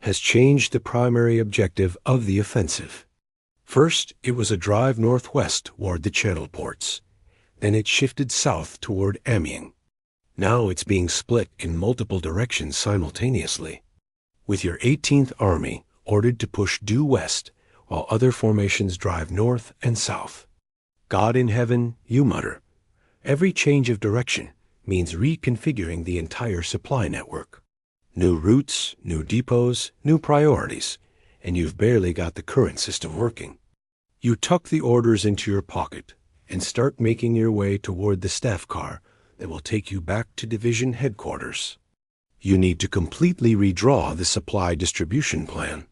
has changed the primary objective of the offensive. First, it was a drive northwest toward the Channel ports. Then it shifted south toward Amiens. Now it's being split in multiple directions simultaneously, with your 18th Army ordered to push due west while other formations drive north and south. God in heaven, you mutter. Every change of direction means reconfiguring the entire supply network. New routes, new depots, new priorities, and you've barely got the current system working. You tuck the orders into your pocket and start making your way toward the staff car that will take you back to division headquarters. You need to completely redraw the supply distribution plan.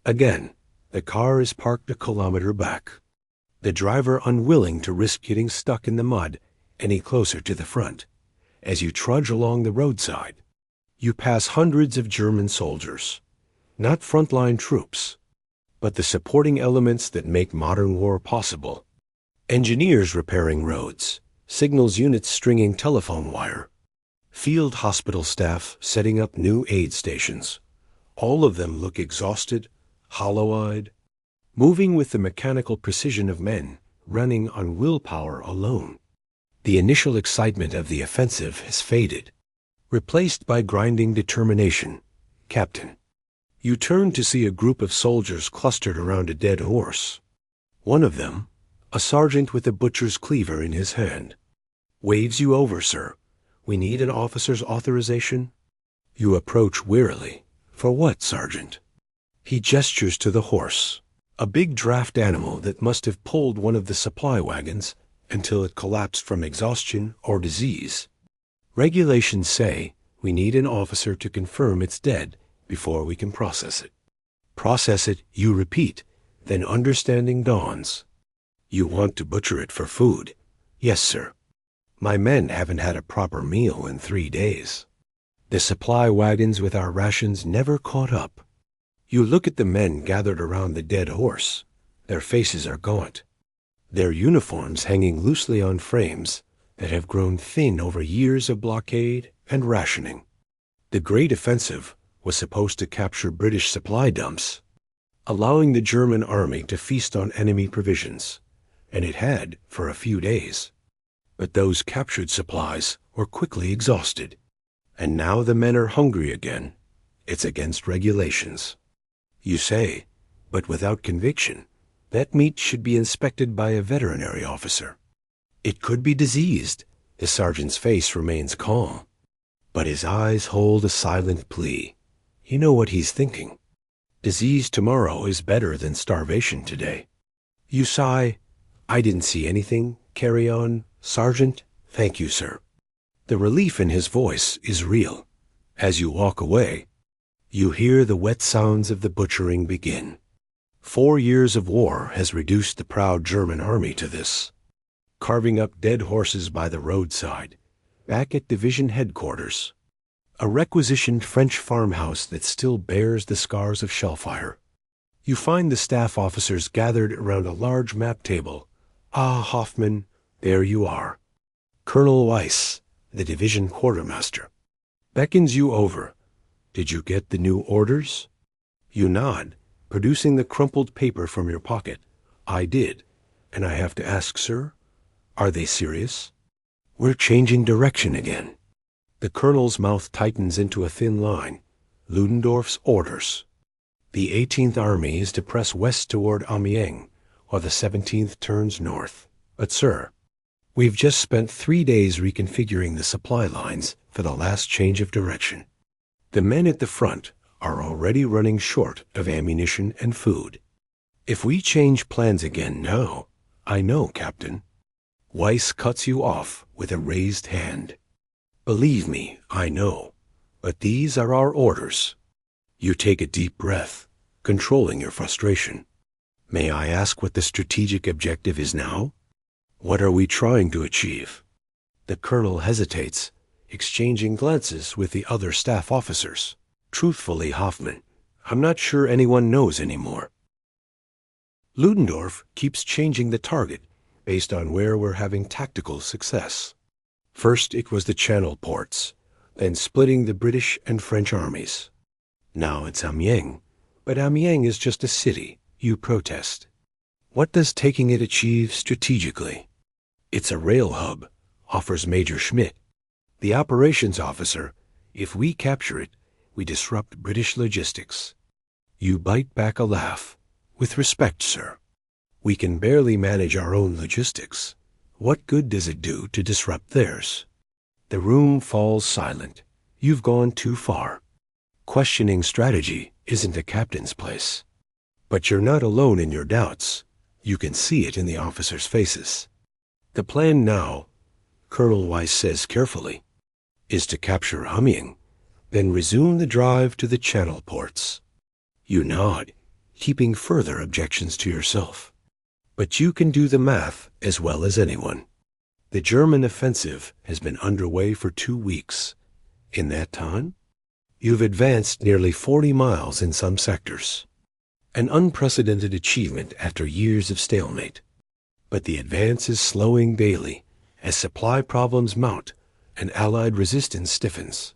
Again, the car is parked a kilometer back, the driver unwilling to risk getting stuck in the mud any closer to the front. As you trudge along the roadside, you pass hundreds of German soldiers, not frontline troops, but the supporting elements that make modern war possible. Engineers repairing roads, signals units stringing telephone wire, field hospital staff setting up new aid stations. All of them look exhausted, hollow-eyed, moving with the mechanical precision of men running on willpower alone. The initial excitement of the offensive has faded, replaced by grinding determination. Captain, you turn to see a group of soldiers clustered around a dead horse. One of them, a sergeant with a butcher's cleaver in his hand, waves you over, sir. We need an officer's authorization. You approach wearily. For what, Sergeant? He gestures to the horse, a big draft animal that must have pulled one of the supply wagons until it collapsed from exhaustion or disease. Regulations say we need an officer to confirm it's dead before we can process it. Process it, you repeat, then understanding dawns. You want to butcher it for food? Yes, sir. My men haven't had a proper meal in 3 days. The supply wagons with our rations never caught up. You look at the men gathered around the dead horse. Their faces are gaunt, their uniforms hanging loosely on frames that have grown thin over years of blockade and rationing. The great offensive was supposed to capture British supply dumps, allowing the German army to feast on enemy provisions, and it had for a few days. But those captured supplies were quickly exhausted, and now the men are hungry again. It's against regulations. You say, but without conviction, that meat should be inspected by a veterinary officer. It could be diseased. The sergeant's face remains calm, but his eyes hold a silent plea. You know what he's thinking. Disease tomorrow is better than starvation today. You sigh. I didn't see anything. Carry on, Sergeant. Thank you, sir. The relief in his voice is real. As you walk away, you hear the wet sounds of the butchering begin. 4 years of war has reduced the proud German army to this. Carving up dead horses by the roadside, back at division headquarters, a requisitioned French farmhouse that still bears the scars of shellfire. You find the staff officers gathered around a large map table. Ah, Hoffman, there you are. Colonel Weiss, the division quartermaster, beckons you over. Did you get the new orders? You nod, producing the crumpled paper from your pocket. I did, and I have to ask, sir, are they serious? We're changing direction again. The colonel's mouth tightens into a thin line. Ludendorff's orders. The 18th Army is to press west toward Amiens, while the 17th turns north. But, sir, we've just spent 3 days reconfiguring the supply lines for the last change of direction. The men at the front are already running short of ammunition and food. If we change plans again now, I know, Captain. Weiss cuts you off with a raised hand. Believe me, I know, but these are our orders. You take a deep breath, controlling your frustration. May I ask what the strategic objective is now? What are we trying to achieve? The colonel hesitates, exchanging glances with the other staff officers. Truthfully, Hoffman, I'm not sure anyone knows anymore. Ludendorff keeps changing the target based on where we're having tactical success. First it was the Channel ports, then splitting the British and French armies. Now it's Amiens, but Amiens is just a city, you protest. What does taking it achieve strategically? It's a rail hub, offers Major Schmidt. The operations officer, if we capture it, we disrupt British logistics. You bite back a laugh. With respect, sir. We can barely manage our own logistics. What good does it do to disrupt theirs? The room falls silent. You've gone too far. Questioning strategy isn't a captain's place. But you're not alone in your doubts. You can see it in the officers' faces. The plan now, Colonel Weiss says carefully, is to capture Amiens, then resume the drive to the Channel ports. You nod, keeping further objections to yourself. But you can do the math as well as anyone. The German offensive has been underway for 2 weeks. In that time, you've advanced nearly 40 miles in some sectors. An unprecedented achievement after years of stalemate. But the advance is slowing daily as supply problems mount and Allied resistance stiffens.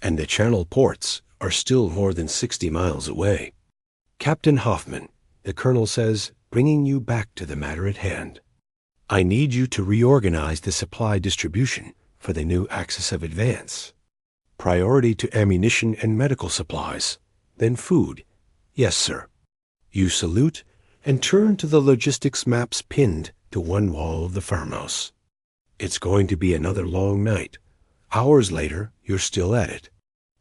And the Channel ports are still more than 60 miles away. Captain Hoffman, the colonel says, bringing you back to the matter at hand. I need you to reorganize the supply distribution for the new axis of advance. Priority to ammunition and medical supplies, then food. Yes, sir. You salute and turn to the logistics maps pinned to one wall of the farmhouse. It's going to be another long night. Hours later, you're still at it.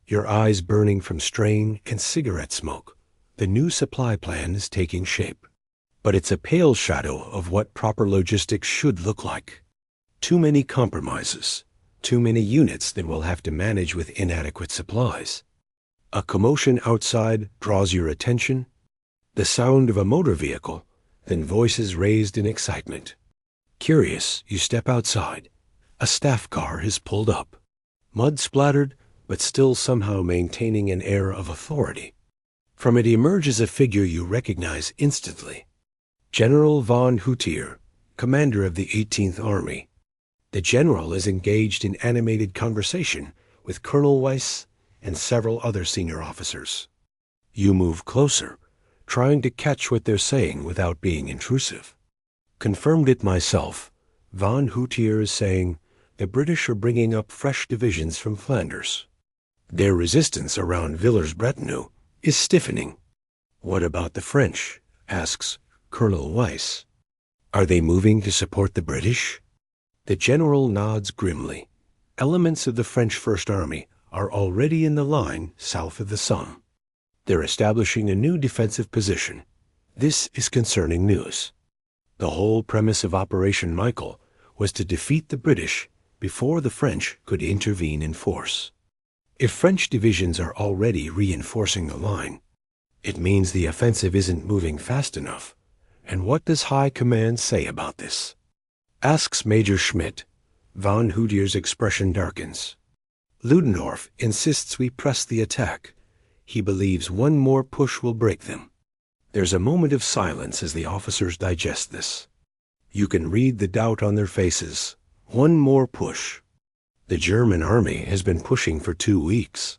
Your eyes burning from strain and cigarette smoke. The new supply plan is taking shape. But it's a pale shadow of what proper logistics should look like. Too many compromises. Too many units that we'll have to manage with inadequate supplies. A commotion outside draws your attention. The sound of a motor vehicle, then voices raised in excitement. Curious, you step outside. A staff car has pulled up. Mud splattered, but still somehow maintaining an air of authority. From it emerges a figure you recognize instantly. General von Hutier, commander of the 18th Army. The general is engaged in animated conversation with Colonel Weiss and several other senior officers. You move closer, trying to catch what they're saying without being intrusive. Confirmed it myself. Von Houtier is saying the British are bringing up fresh divisions from Flanders. Their resistance around Villers-Bretonneux is stiffening. What about the French? Asks Colonel Weiss. Are they moving to support the British? The general nods grimly. Elements of the French First Army are already in the line south of the Somme. They're establishing a new defensive position. This is concerning news. The whole premise of Operation Michael was to defeat the British before the French could intervene in force. If French divisions are already reinforcing the line, it means the offensive isn't moving fast enough. And what does High Command say about this? Asks Major Schmidt. Von Houtier's expression darkens. Ludendorff insists we press the attack. He believes one more push will break them. There's a moment of silence as the officers digest this. You can read the doubt on their faces. One more push. The German army has been pushing for 2 weeks,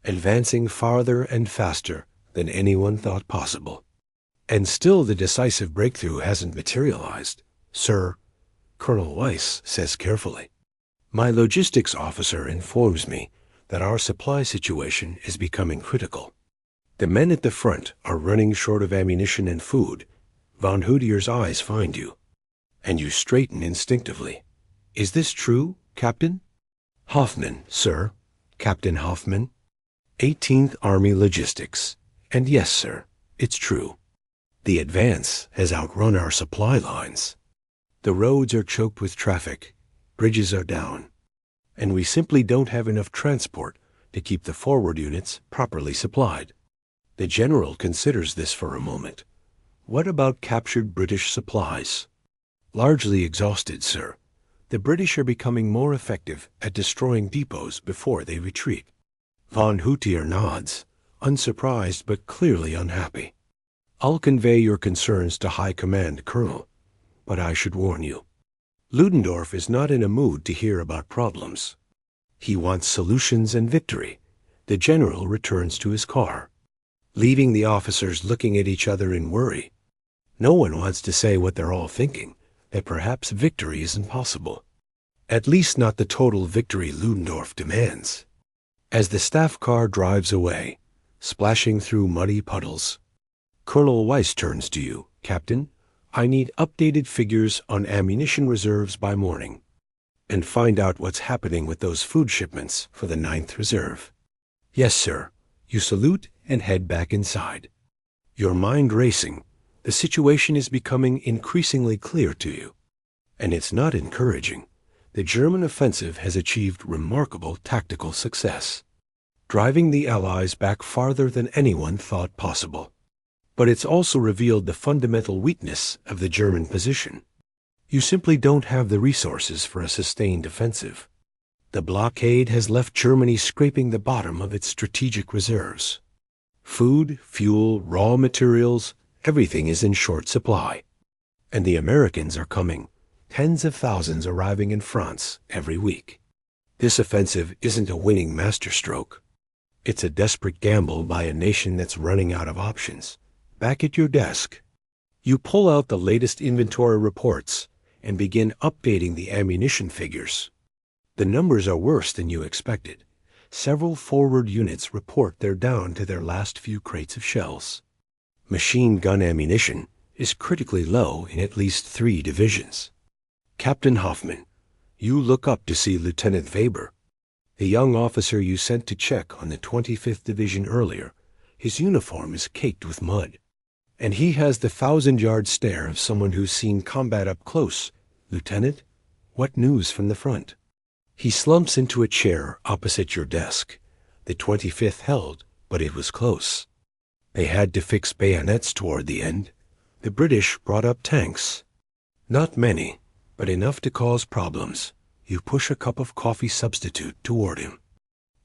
advancing farther and faster than anyone thought possible. And still the decisive breakthrough hasn't materialized. Sir, Colonel Weiss says carefully. My logistics officer informs me that our supply situation is becoming critical. The men at the front are running short of ammunition and food. Von Houtier's eyes find you, and you straighten instinctively. Is this true, Captain? Hoffman, sir. Captain Hoffman. 18th Army Logistics. And yes, sir, it's true. The advance has outrun our supply lines. The roads are choked with traffic, bridges are down, and we simply don't have enough transport to keep the forward units properly supplied. The general considers this for a moment. What about captured British supplies? Largely exhausted, sir. The British are becoming more effective at destroying depots before they retreat. Von Houtier nods, unsurprised but clearly unhappy. I'll convey your concerns to High Command, Colonel, but I should warn you. Ludendorff is not in a mood to hear about problems. He wants solutions and victory. The general returns to his car, leaving the officers looking at each other in worry. No one wants to say what they're all thinking, that perhaps victory isn't possible. At least not the total victory Ludendorff demands. As the staff car drives away, splashing through muddy puddles, Colonel Weiss turns to you. Captain, I need updated figures on ammunition reserves by morning, and find out what's happening with those food shipments for the 9th Reserve. Yes, sir. You salute and head back inside. Your mind racing, the situation is becoming increasingly clear to you. And it's not encouraging. The German offensive has achieved remarkable tactical success, driving the Allies back farther than anyone thought possible. But it's also revealed the fundamental weakness of the German position. You simply don't have the resources for a sustained offensive. The blockade has left Germany scraping the bottom of its strategic reserves. Food, fuel, raw materials, everything is in short supply. And the Americans are coming, tens of thousands arriving in France every week. This offensive isn't a winning masterstroke. It's a desperate gamble by a nation that's running out of options. Back at your desk, you pull out the latest inventory reports and begin updating the ammunition figures. The numbers are worse than you expected. Several forward units report they're down to their last few crates of shells. Machine gun ammunition is critically low in at least 3 divisions. Captain Hoffman, you look up to see Lieutenant Weber, the young officer you sent to check on the 25th Division earlier. His uniform is caked with mud, and he has the 1,000-yard stare of someone who's seen combat up close. Lieutenant, what news from the front? He slumps into a chair opposite your desk. The 25th held, but it was close. They had to fix bayonets toward the end. The British brought up tanks. Not many, but enough to cause problems. You push a cup of coffee substitute toward him.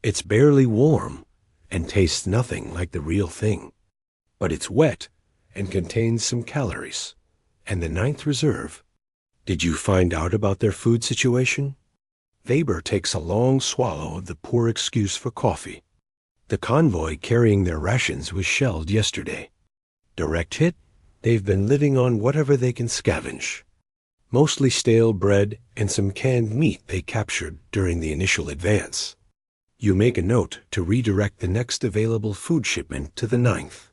It's barely warm and tastes nothing like the real thing. But it's wet and contains some calories. And the 9th Reserve. Did you find out about their food situation? Weber takes a long swallow of the poor excuse for coffee. The convoy carrying their rations was shelled yesterday. Direct hit? They've been living on whatever they can scavenge. Mostly stale bread and some canned meat they captured during the initial advance. You make a note to redirect the next available food shipment to the 9th.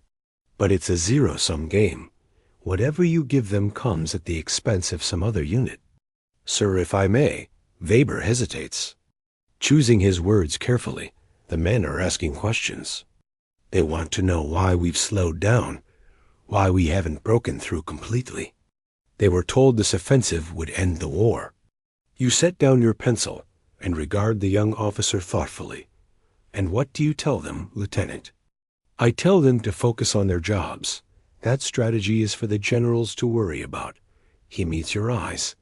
But it's a zero-sum game. Whatever you give them comes at the expense of some other unit. Sir, if I may, Weber hesitates. Choosing his words carefully, the men are asking questions. They want to know why we've slowed down, why we haven't broken through completely. They were told this offensive would end the war. You set down your pencil and regard the young officer thoughtfully. And what do you tell them, Lieutenant? I tell them to focus on their jobs. That strategy is for the generals to worry about. He meets your eyes.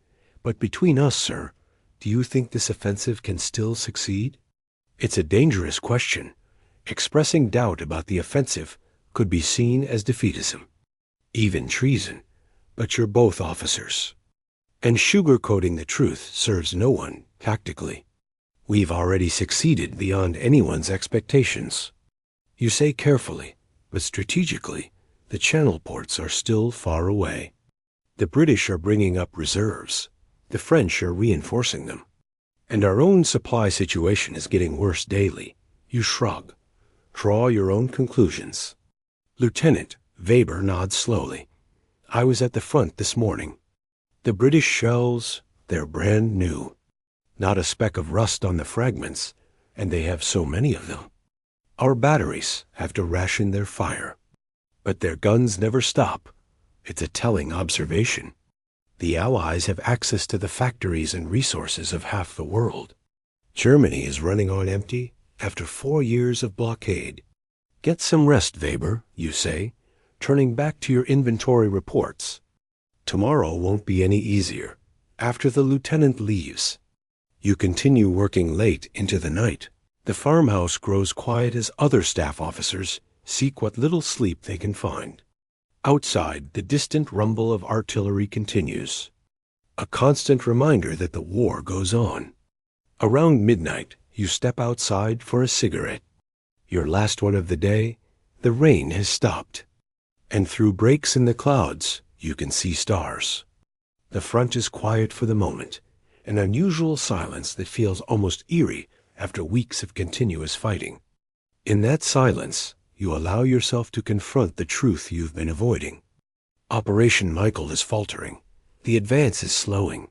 But between us, sir, do you think this offensive can still succeed? It's a dangerous question. Expressing doubt about the offensive could be seen as defeatism, even treason. But you're both officers. And sugarcoating the truth serves no one, tactically. We've already succeeded beyond anyone's expectations. You say carefully, but strategically, the channel ports are still far away. The British are bringing up reserves. The French are reinforcing them. And our own supply situation is getting worse daily. You shrug. Draw your own conclusions. Lieutenant, Weber nods slowly. I was at the front this morning. The British shells, they're brand new. Not a speck of rust on the fragments, and they have so many of them. Our batteries have to ration their fire. But their guns never stop. It's a telling observation. The Allies have access to the factories and resources of half the world. Germany is running on empty after 4 years of blockade. Get some rest, Weber, you say, turning back to your inventory reports. Tomorrow won't be any easier. After the lieutenant leaves, you continue working late into the night. The farmhouse grows quiet as other staff officers seek what little sleep they can find. Outside, the distant rumble of artillery continues, a constant reminder that the war goes on. Around midnight, you step outside for a cigarette. Your last one of the day, the rain has stopped. And through breaks in the clouds, you can see stars. The front is quiet for the moment, an unusual silence that feels almost eerie after weeks of continuous fighting. In that silence, you allow yourself to confront the truth you've been avoiding. Operation Michael is faltering. The advance is slowing.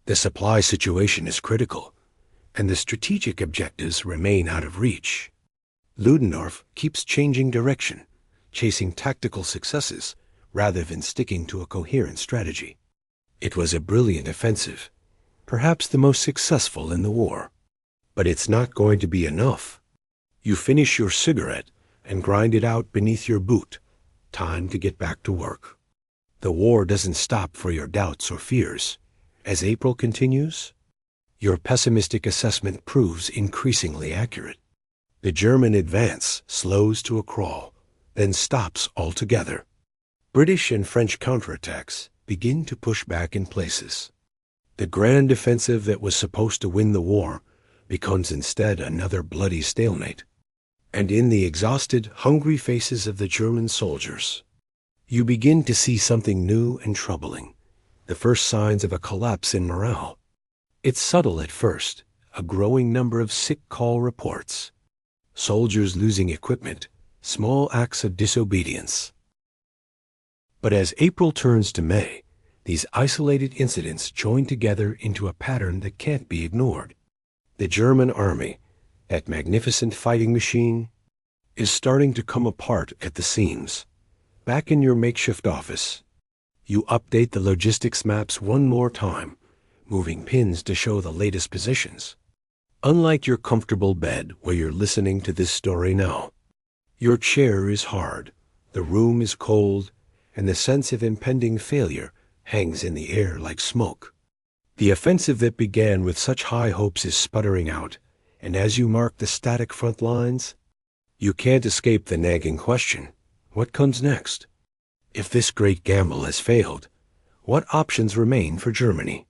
The supply situation is critical, and the strategic objectives remain out of reach. Ludendorff keeps changing direction, chasing tactical successes rather than sticking to a coherent strategy. It was a brilliant offensive, perhaps the most successful in the war. But it's not going to be enough. You finish your cigarette and grind it out beneath your boot. Time to get back to work. The war doesn't stop for your doubts or fears. As April continues, your pessimistic assessment proves increasingly accurate. The German advance slows to a crawl, then stops altogether. British and French counterattacks begin to push back in places. The grand offensive that was supposed to win the war becomes instead another bloody stalemate. And in the exhausted, hungry faces of the German soldiers, you begin to see something new and troubling, the first signs of a collapse in morale. It's subtle at first, a growing number of sick call reports, soldiers losing equipment, small acts of disobedience. But as April turns to May, these isolated incidents join together into a pattern that can't be ignored. The German army, that magnificent fighting machine, is starting to come apart at the seams. Back in your makeshift office, you update the logistics maps one more time, moving pins to show the latest positions. Unlike your comfortable bed where you're listening to this story now, your chair is hard, the room is cold, and the sense of impending failure hangs in the air like smoke. The offensive that began with such high hopes is sputtering out, and as you mark the static front lines, you can't escape the nagging question, what comes next? If this great gamble has failed, what options remain for Germany?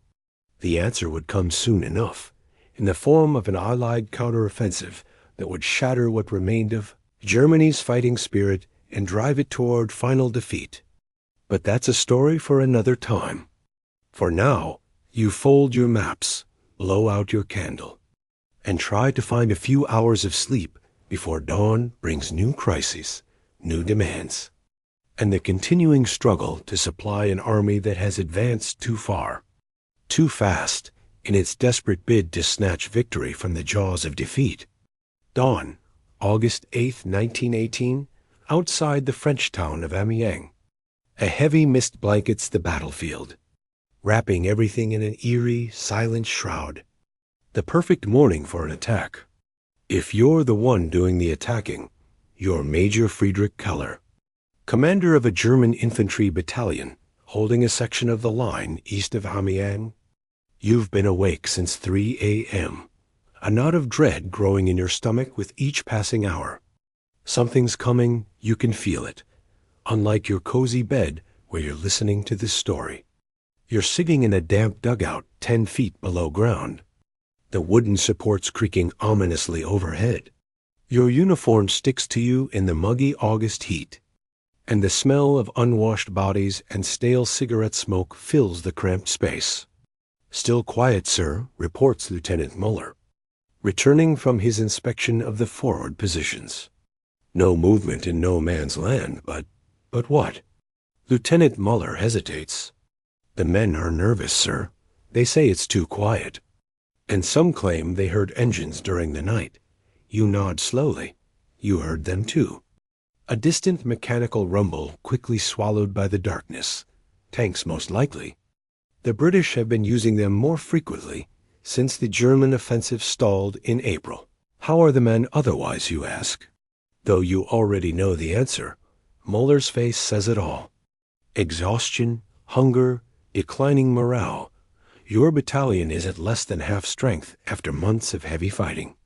The answer would come soon enough, in the form of an Allied counteroffensive that would shatter what remained of Germany's fighting spirit and drive it toward final defeat. But that's a story for another time. For now, you fold your maps, blow out your candle, and try to find a few hours of sleep before dawn brings new crises, new demands, and the continuing struggle to supply an army that has advanced too far, too fast, in its desperate bid to snatch victory from the jaws of defeat. Dawn, August 8, 1918, outside the French town of Amiens. A heavy mist blankets the battlefield, wrapping everything in an eerie, silent shroud. The perfect morning for an attack. If you're the one doing the attacking, you're Major Friedrich Keller, commander of a German infantry battalion holding a section of the line east of Amiens. You've been awake since 3 a.m., a knot of dread growing in your stomach with each passing hour. Something's coming, you can feel it, unlike your cozy bed where you're listening to this story. You're sitting in a damp dugout 10 feet below ground, the wooden supports creaking ominously overhead. Your uniform sticks to you in the muggy August heat, and the smell of unwashed bodies and stale cigarette smoke fills the cramped space. "Still quiet, sir," reports Lieutenant Muller, returning from his inspection of the forward positions. "No movement in no man's land, but what?" Lieutenant Muller hesitates. "The men are nervous, sir. They say it's too quiet. And some claim they heard engines during the night." You nod slowly. You heard them too. A distant mechanical rumble quickly swallowed by the darkness. Tanks most likely. The British have been using them more frequently since the German offensive stalled in April. How are the men otherwise, you ask? Though you already know the answer, Muller's face says it all. Exhaustion, hunger, declining morale. Your battalion is at less than half strength after months of heavy fighting.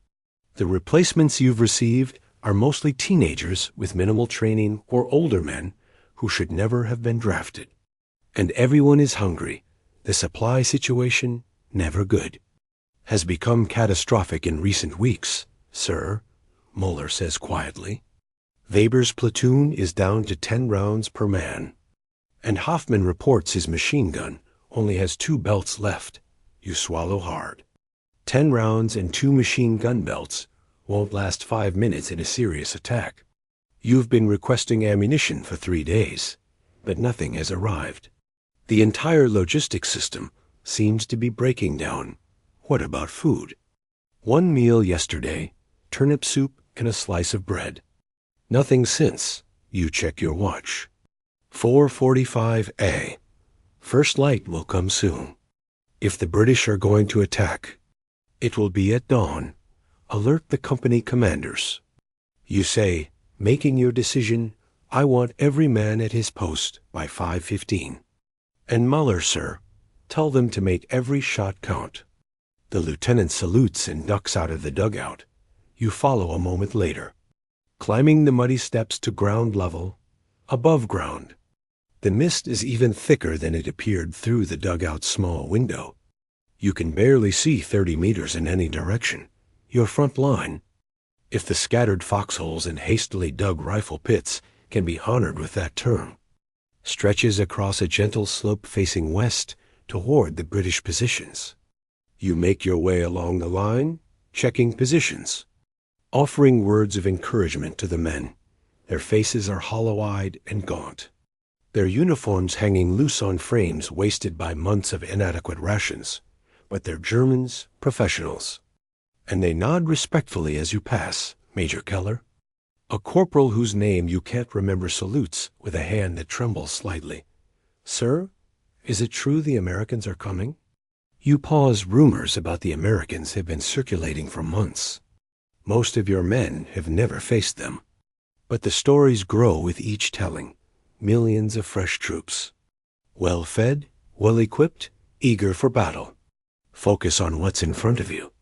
The replacements you've received are mostly teenagers with minimal training or older men who should never have been drafted. And everyone is hungry. The supply situation, never good. Has become catastrophic in recent weeks, sir, Muller says quietly. Weber's platoon is down to 10 rounds per man. And Hoffman reports his machine gun only has 2 belts left. You swallow hard. 10 rounds and 2 machine gun belts won't last 5 minutes in a serious attack. You've been requesting ammunition for 3 days, but nothing has arrived. The entire logistics system seems to be breaking down. What about food? 1 meal yesterday, turnip soup and a slice of bread. Nothing since. You check your watch. 4:45 A. First light will come soon. If the British are going to attack, it will be at dawn. Alert the company commanders. You say, making your decision, I want every man at his post by 5:15. And Muller, sir, tell them to make every shot count. The lieutenant salutes and ducks out of the dugout. You follow a moment later, climbing the muddy steps to ground level, above ground. The mist is even thicker than it appeared through the dugout's small window. You can barely see 30 meters in any direction. Your front line, if the scattered foxholes and hastily dug rifle pits can be honored with that term, stretches across a gentle slope facing west toward the British positions. You make your way along the line, checking positions, offering words of encouragement to the men. Their faces are hollow-eyed and gaunt, their uniforms hanging loose on frames wasted by months of inadequate rations, but they're Germans, professionals. And they nod respectfully as you pass, Major Keller. A corporal whose name you can't remember salutes with a hand that trembles slightly. Sir, is it true the Americans are coming? You pause. Rumors about the Americans have been circulating for months. Most of your men have never faced them. But the stories grow with each telling. Millions of fresh troops. Well-fed, well-equipped, eager for battle. Focus on what's in front of you.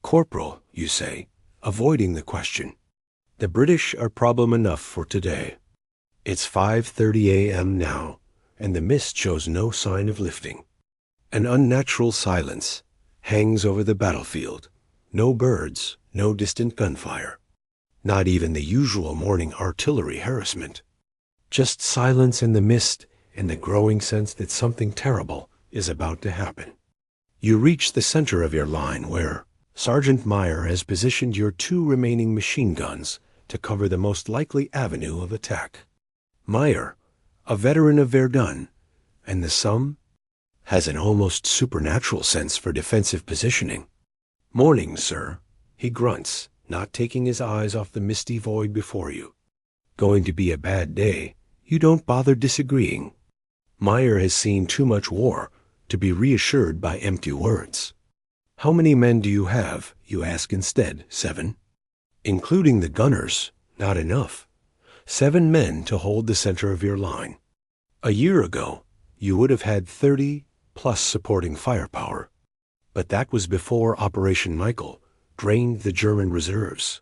Corporal, you say, avoiding the question. The British are problem enough for today. It's 5:30 a.m. now, and the mist shows no sign of lifting. An unnatural silence hangs over the battlefield. No birds, No distant gunfire. Not even the usual morning artillery harassment. Just silence in the mist and the growing sense that something terrible is about to happen. You reach the center of your line where Sergeant Meyer has positioned your 2 remaining machine guns to cover the most likely avenue of attack. Meyer, a veteran of Verdun and the Somme, has an almost supernatural sense for defensive positioning. "Morning, sir," he grunts, not taking his eyes off the misty void before you. Going to be a bad day, you don't bother disagreeing. Meyer has seen too much war to be reassured by empty words. "How many men do you have?" you ask instead. "7. "Including the gunners, not enough. 7 men to hold the center of your line. A year ago, you would have had 30 plus supporting firepower. But that was before Operation Michael drained the German reserves.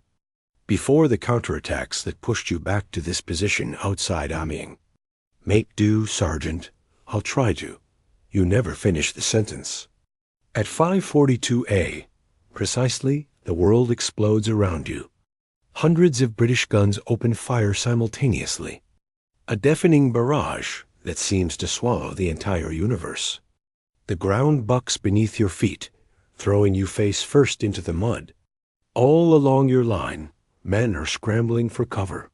Before the counterattacks that pushed you back to this position outside Amiens. Make do, Sergeant. I'll try to." You never finish the sentence. At 5:42 precisely, the world explodes around you. Hundreds of British guns open fire simultaneously. A deafening barrage that seems to swallow the entire universe. The ground bucks beneath your feet, throwing you face first into the mud. All along your line, men are scrambling for cover,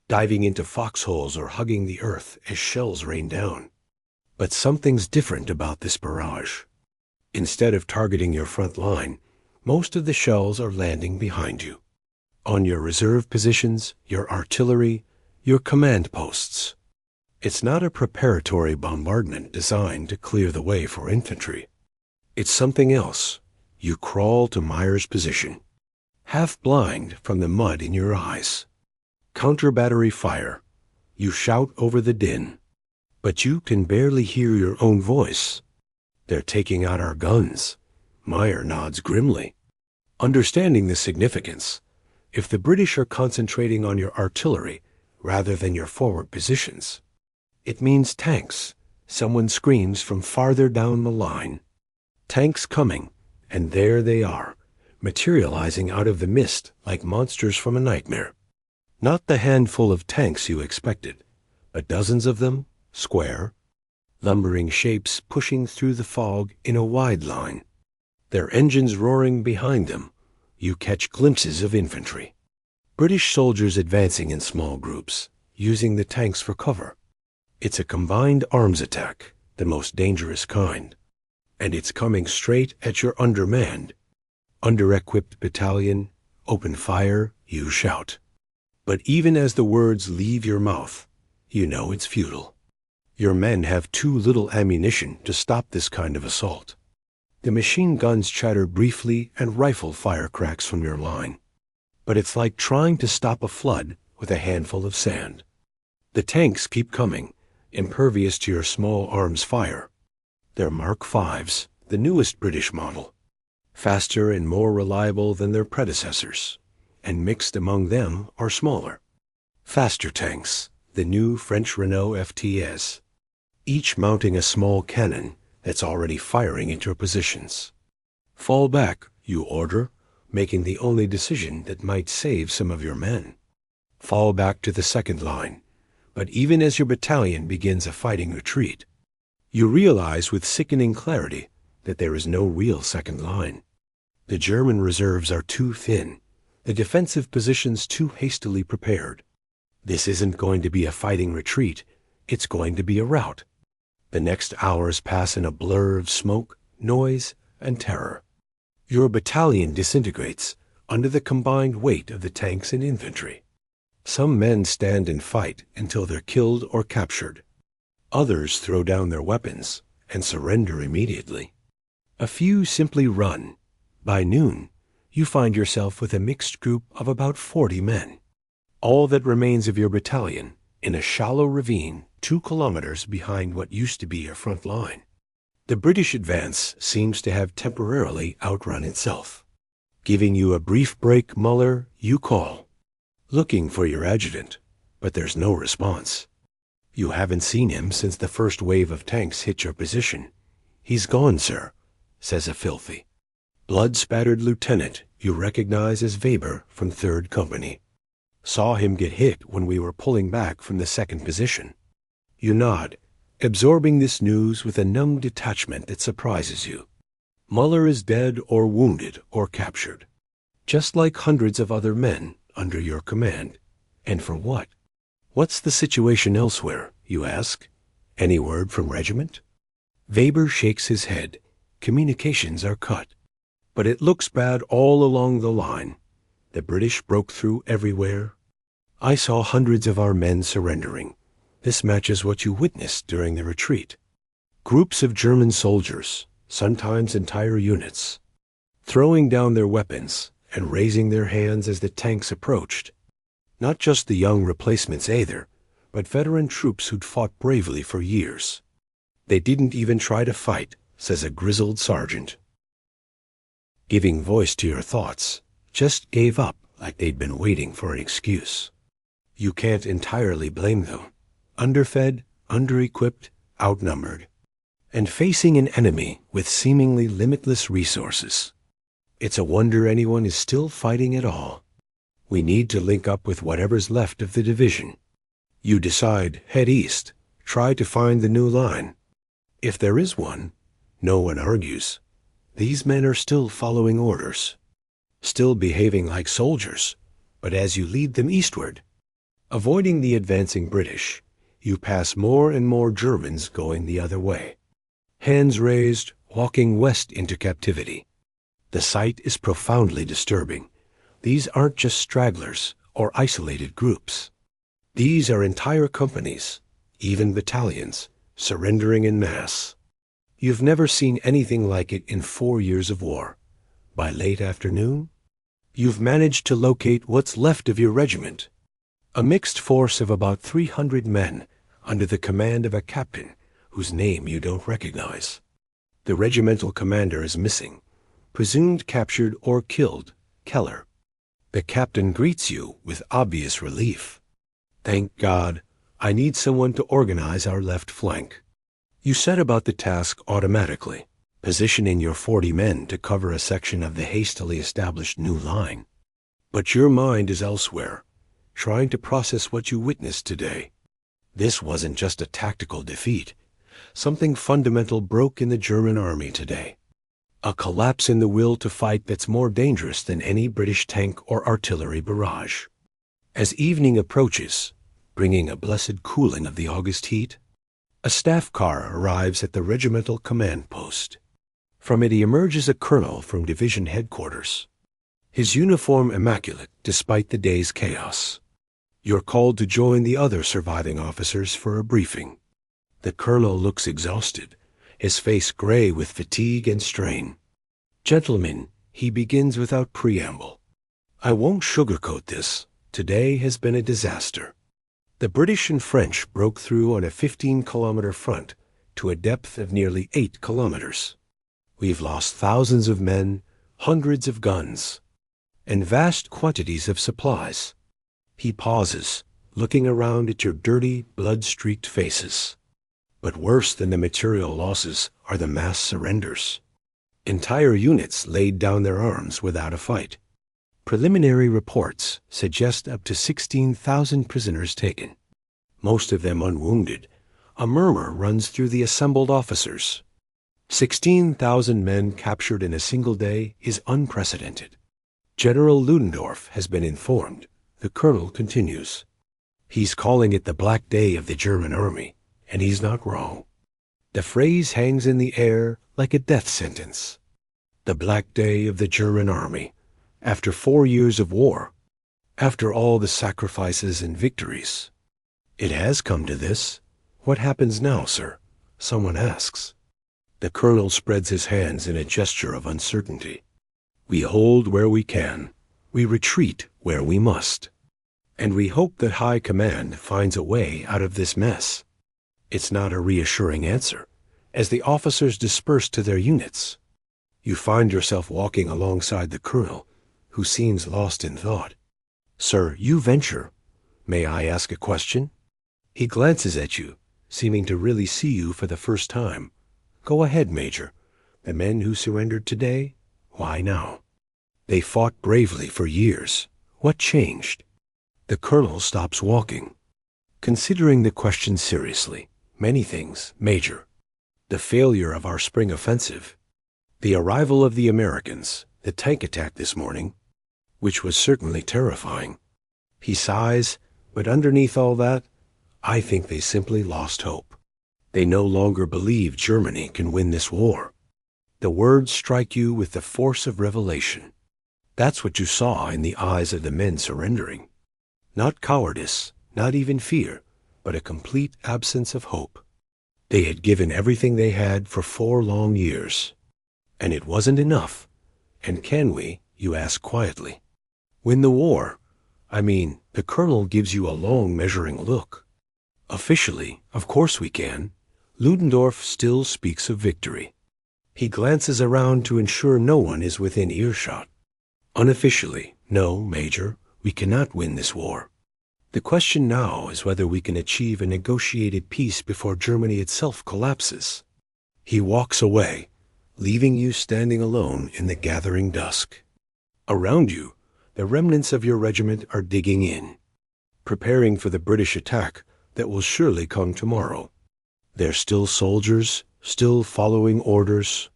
diving into foxholes or hugging the earth as shells rain down. But something's different about this barrage. Instead of targeting your front line, most of the shells are landing behind you. On your reserve positions, your artillery, your command posts. It's not a preparatory bombardment designed to clear the way for infantry. It's something else. You crawl to Meyer's position, half blind from the mud in your eyes. Counter-battery fire. You shout over the din. But you can barely hear your own voice. "They're taking out our guns." Meyer nods grimly. Understanding the significance, if the British are concentrating on your artillery rather than your forward positions, it means tanks. Someone screams from farther down the line. Tanks coming, and there they are, materializing out of the mist like monsters from a nightmare. Not the handful of tanks you expected, but dozens of them, square, lumbering shapes pushing through the fog in a wide line. Their engines roaring behind them, you catch glimpses of infantry. British soldiers advancing in small groups, using the tanks for cover. It's a combined arms attack, the most dangerous kind. And it's coming straight at your undermanned, under-equipped battalion. Open fire, you shout. But even as the words leave your mouth, you know it's futile. Your men have too little ammunition to stop this kind of assault. The machine guns chatter briefly and rifle fire cracks from your line. But it's like trying to stop a flood with a handful of sand. The tanks keep coming, impervious to your small arms fire. They're Mark V's, the newest British model. Faster and more reliable than their predecessors. And mixed among them are smaller, faster tanks, the new French Renault FTS, each mounting a small cannon that's already firing at your positions. Fall back, you order, making the only decision that might save some of your men. Fall back to the second line, but even as your battalion begins a fighting retreat, you realize with sickening clarity that there is no real second line. The German reserves are too thin, the defensive positions too hastily prepared. This isn't going to be a fighting retreat, it's going to be a rout. The next hours pass in a blur of smoke, noise, and terror. Your battalion disintegrates under the combined weight of the tanks and infantry. Some men stand and fight until they're killed or captured. Others throw down their weapons and surrender immediately. A few simply run. By noon, you find yourself with a mixed group of about 40 men. All that remains of your battalion in a shallow ravine 2 kilometers behind what used to be your front line. The British advance seems to have temporarily outrun itself. Giving you a brief break, Muller, you call. Looking for your adjutant, but there's no response. You haven't seen him since the first wave of tanks hit your position. He's gone, sir, says a filthy. Blood-spattered lieutenant you recognize as Weber from 3rd Company. Saw him get hit when we were pulling back from the 2nd position. You nod, absorbing this news with a numb detachment that surprises you. Muller is dead or wounded or captured, just like hundreds of other men under your command. And for what? What's the situation elsewhere, you ask? Any word from regiment? Weber shakes his head. Communications are cut. But it looks bad all along the line. The British broke through everywhere. I saw hundreds of our men surrendering. This matches what you witnessed during the retreat. Groups of German soldiers, sometimes entire units, throwing down their weapons and raising their hands as the tanks approached. Not just the young replacements either, but veteran troops who'd fought bravely for years. They didn't even try to fight, says a grizzled sergeant. Giving voice to your thoughts, just gave up like they'd been waiting for an excuse. You can't entirely blame them. Underfed, under-equipped, outnumbered, and facing an enemy with seemingly limitless resources. It's a wonder anyone is still fighting at all. We need to link up with whatever's left of the division. You decide, head east, try to find the new line. If there is one, no one argues. These men are still following orders, still behaving like soldiers, but as you lead them eastward, avoiding the advancing British, you pass more and more Germans going the other way. Hands raised, walking west into captivity. The sight is profoundly disturbing. These aren't just stragglers or isolated groups. These are entire companies, even battalions, surrendering en masse. You've never seen anything like it in 4 years of war. By late afternoon, you've managed to locate what's left of your regiment, a mixed force of about 300 men under the command of a captain whose name you don't recognize. The regimental commander is missing, presumed captured or killed, Keller. The captain greets you with obvious relief. Thank God, I need someone to organize our left flank. You set about the task automatically, positioning your 40 men to cover a section of the hastily established new line. But your mind is elsewhere, trying to process what you witnessed today. This wasn't just a tactical defeat. Something fundamental broke in the German army today. A collapse in the will to fight that's more dangerous than any British tank or artillery barrage. As evening approaches, bringing a blessed cooling of the August heat, a staff car arrives at the regimental command post. From it emerges a colonel from division headquarters, his uniform immaculate despite the day's chaos. You're called to join the other surviving officers for a briefing. The colonel looks exhausted, his face gray with fatigue and strain. Gentlemen, he begins without preamble. I won't sugarcoat this. Today has been a disaster. The British and French broke through on a 15-kilometer front to a depth of nearly 8 kilometers. We've lost thousands of men, hundreds of guns, and vast quantities of supplies. He pauses, looking around at your dirty, blood-streaked faces. But worse than the material losses are the mass surrenders. Entire units laid down their arms without a fight. Preliminary reports suggest up to 16,000 prisoners taken, most of them unwounded. A murmur runs through the assembled officers. 16,000 men captured in a single day is unprecedented. General Ludendorff has been informed. The colonel continues. He's calling it the Black Day of the German army, and he's not wrong. The phrase hangs in the air like a death sentence. The Black Day of the German army. After 4 years of war, after all the sacrifices and victories. It has come to this. What happens now, sir? Someone asks. The colonel spreads his hands in a gesture of uncertainty. We hold where we can. We retreat where we must. And we hope that High Command finds a way out of this mess. It's not a reassuring answer. As the officers disperse to their units, you find yourself walking alongside the colonel, who seems lost in thought. Sir, you venture. May I ask a question? He glances at you, seeming to really see you for the first time. Go ahead, Major. The men who surrendered today, Why now? They fought bravely for years. What changed? The colonel stops walking. Considering the question seriously, many things, Major. The failure of our spring offensive, the arrival of the Americans, the tank attack this morning, which was certainly terrifying. He sighs, but underneath all that, I think they simply lost hope. They no longer believe Germany can win this war. The words strike you with the force of revelation. That's what you saw in the eyes of the men surrendering. Not cowardice, not even fear, but a complete absence of hope. They had given everything they had for 4 long years. And it wasn't enough. And can we, you ask quietly, win the war? I mean, the colonel gives you a long measuring look. Officially, of course we can. Ludendorff still speaks of victory. He glances around to ensure no one is within earshot. Unofficially, no, Major, we cannot win this war. The question now is whether we can achieve a negotiated peace before Germany itself collapses. He walks away, leaving you standing alone in the gathering dusk. Around you, the remnants of your regiment are digging in, preparing for the British attack that will surely come tomorrow. They're still soldiers, still following orders,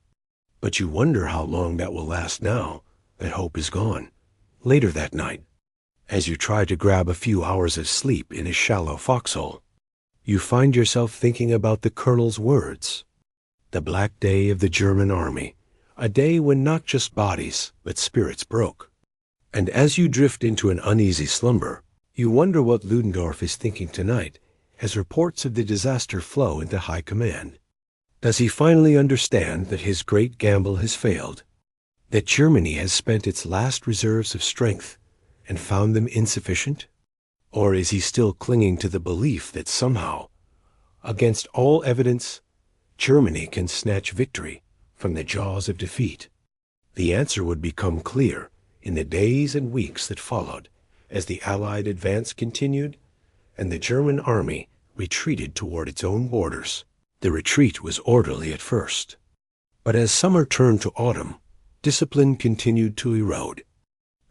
but you wonder how long that will last now that hope is gone. Later that night, as you try to grab a few hours of sleep in a shallow foxhole, you find yourself thinking about the colonel's words. The black day of the German army, a day when not just bodies, but spirits broke. And as you drift into an uneasy slumber, you wonder what Ludendorff is thinking tonight as reports of the disaster flow into high command. Does he finally understand that his great gamble has failed? That Germany has spent its last reserves of strength and found them insufficient? Or is he still clinging to the belief that somehow, against all evidence, Germany can snatch victory from the jaws of defeat? The answer would become clear in the days and weeks that followed as the Allied advance continued and the German army retreated toward its own borders. The retreat was orderly at first, but as summer turned to autumn, discipline continued to erode,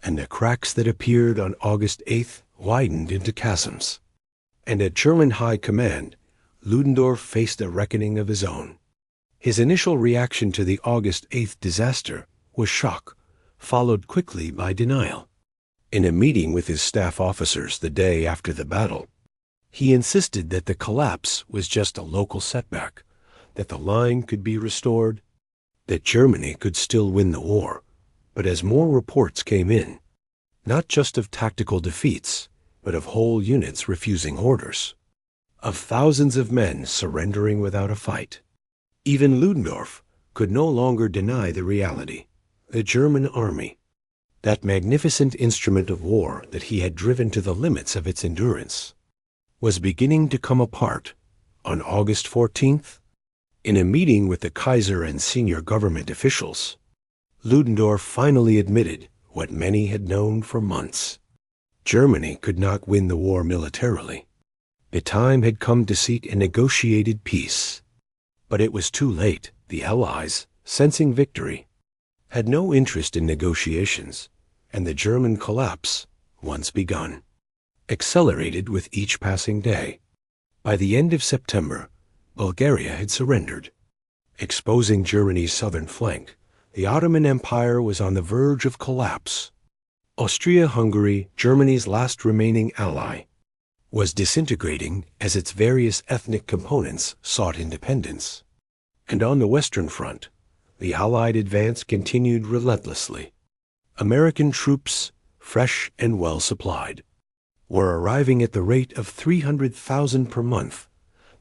and the cracks that appeared on August 8th widened into chasms. And at German high command, Ludendorff faced a reckoning of his own. His initial reaction to the August 8th disaster was shock, followed quickly by denial. In a meeting with his staff officers the day after the battle, he insisted that the collapse was just a local setback, that the line could be restored, that Germany could still win the war. But as more reports came in, not just of tactical defeats, but of whole units refusing orders, of thousands of men surrendering without a fight, even Ludendorff could no longer deny the reality. The German army, that magnificent instrument of war that he had driven to the limits of its endurance, was beginning to come apart. On August 14th, in a meeting with the Kaiser and senior government officials, Ludendorff finally admitted what many had known for months. Germany could not win the war militarily. The time had come to seek a negotiated peace. But it was too late. The Allies, sensing victory, had no interest in negotiations, and the German collapse, once begun, accelerated with each passing day. By the end of September, Bulgaria had surrendered. Exposing Germany's southern flank, the Ottoman Empire was on the verge of collapse. Austria-Hungary, Germany's last remaining ally, was disintegrating as its various ethnic components sought independence. And on the Western Front, the Allied advance continued relentlessly. American troops, fresh and well supplied, were arriving at the rate of 300,000 per month.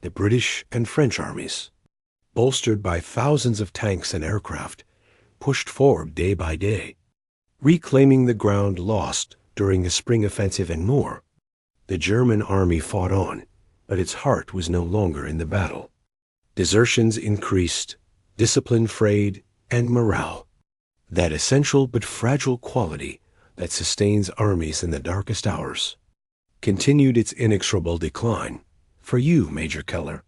The British and French armies, bolstered by thousands of tanks and aircraft, pushed forward day by day, reclaiming the ground lost during the spring offensive and more. The German army fought on, but its heart was no longer in the battle. Desertions increased, discipline frayed, and morale, that essential but fragile quality that sustains armies in the darkest hours, continued its inexorable decline. For you, Major Keller,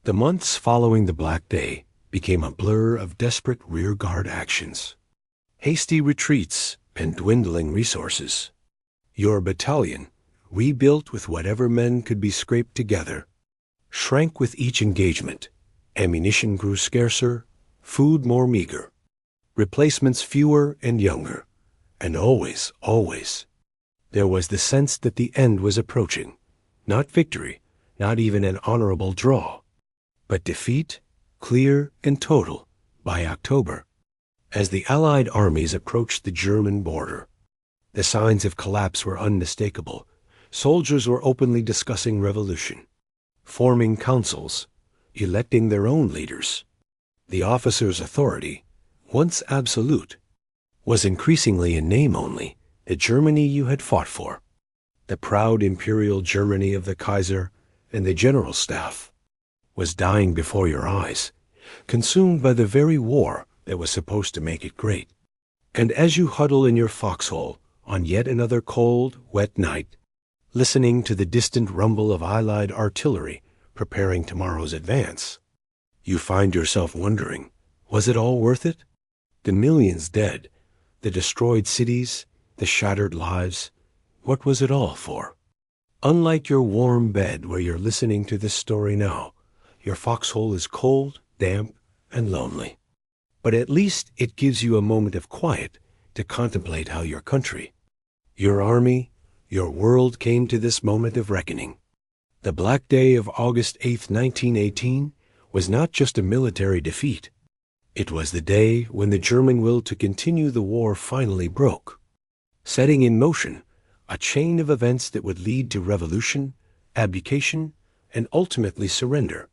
the months following the Black Day became a blur of desperate rearguard actions. hasty retreats, and dwindling resources. Your battalion, rebuilt with whatever men could be scraped together, shrank with each engagement. Ammunition grew scarcer, food more meager, replacements fewer and younger, and always, there was the sense that the end was approaching. Not victory, not even an honorable draw, but defeat, clear and total, by October. As the Allied armies approached the German border, the signs of collapse were unmistakable. Soldiers were openly discussing revolution, forming councils, electing their own leaders. The officers' authority, once absolute, was increasingly in name only. The Germany you had fought for, the proud imperial Germany of the Kaiser and the general staff, was dying before your eyes, consumed by the very war that was supposed to make it great. And as you huddle in your foxhole on yet another cold, wet night, listening to the distant rumble of Allied artillery preparing tomorrow's advance, you find yourself wondering, was it all worth it? The millions dead, the destroyed cities, the shattered lives, what was it all for? Unlike your warm bed where you're listening to this story now, your foxhole is cold, damp, and lonely. But at least it gives you a moment of quiet to contemplate how your country, your army, your world came to this moment of reckoning. The Black Day of August 8, 1918, was not just a military defeat. It was the day when the German will to continue the war finally broke, setting in motion a chain of events that would lead to revolution, abdication, and ultimately surrender.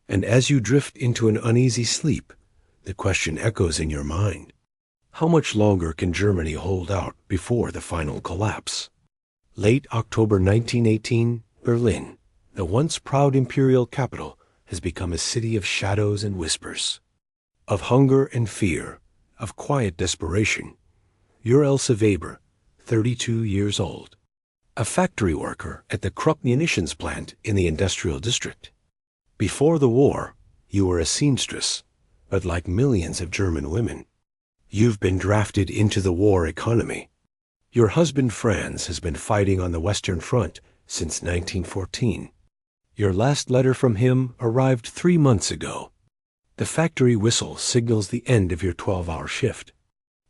And as you drift into an uneasy sleep, the question echoes in your mind: how much longer can Germany hold out before the final collapse? Late October 1918, Berlin, the once proud imperial capital, has become a city of shadows and whispers, of hunger and fear, of quiet desperation. You're Elsa Weber, 32 years old, a factory worker at the Krupp munitions plant in the industrial district. Before the war, you were a seamstress, but like millions of German women, you've been drafted into the war economy. Your husband Franz has been fighting on the Western Front since 1914. Your last letter from him arrived 3 months ago. The factory whistle signals the end of your 12-hour shift.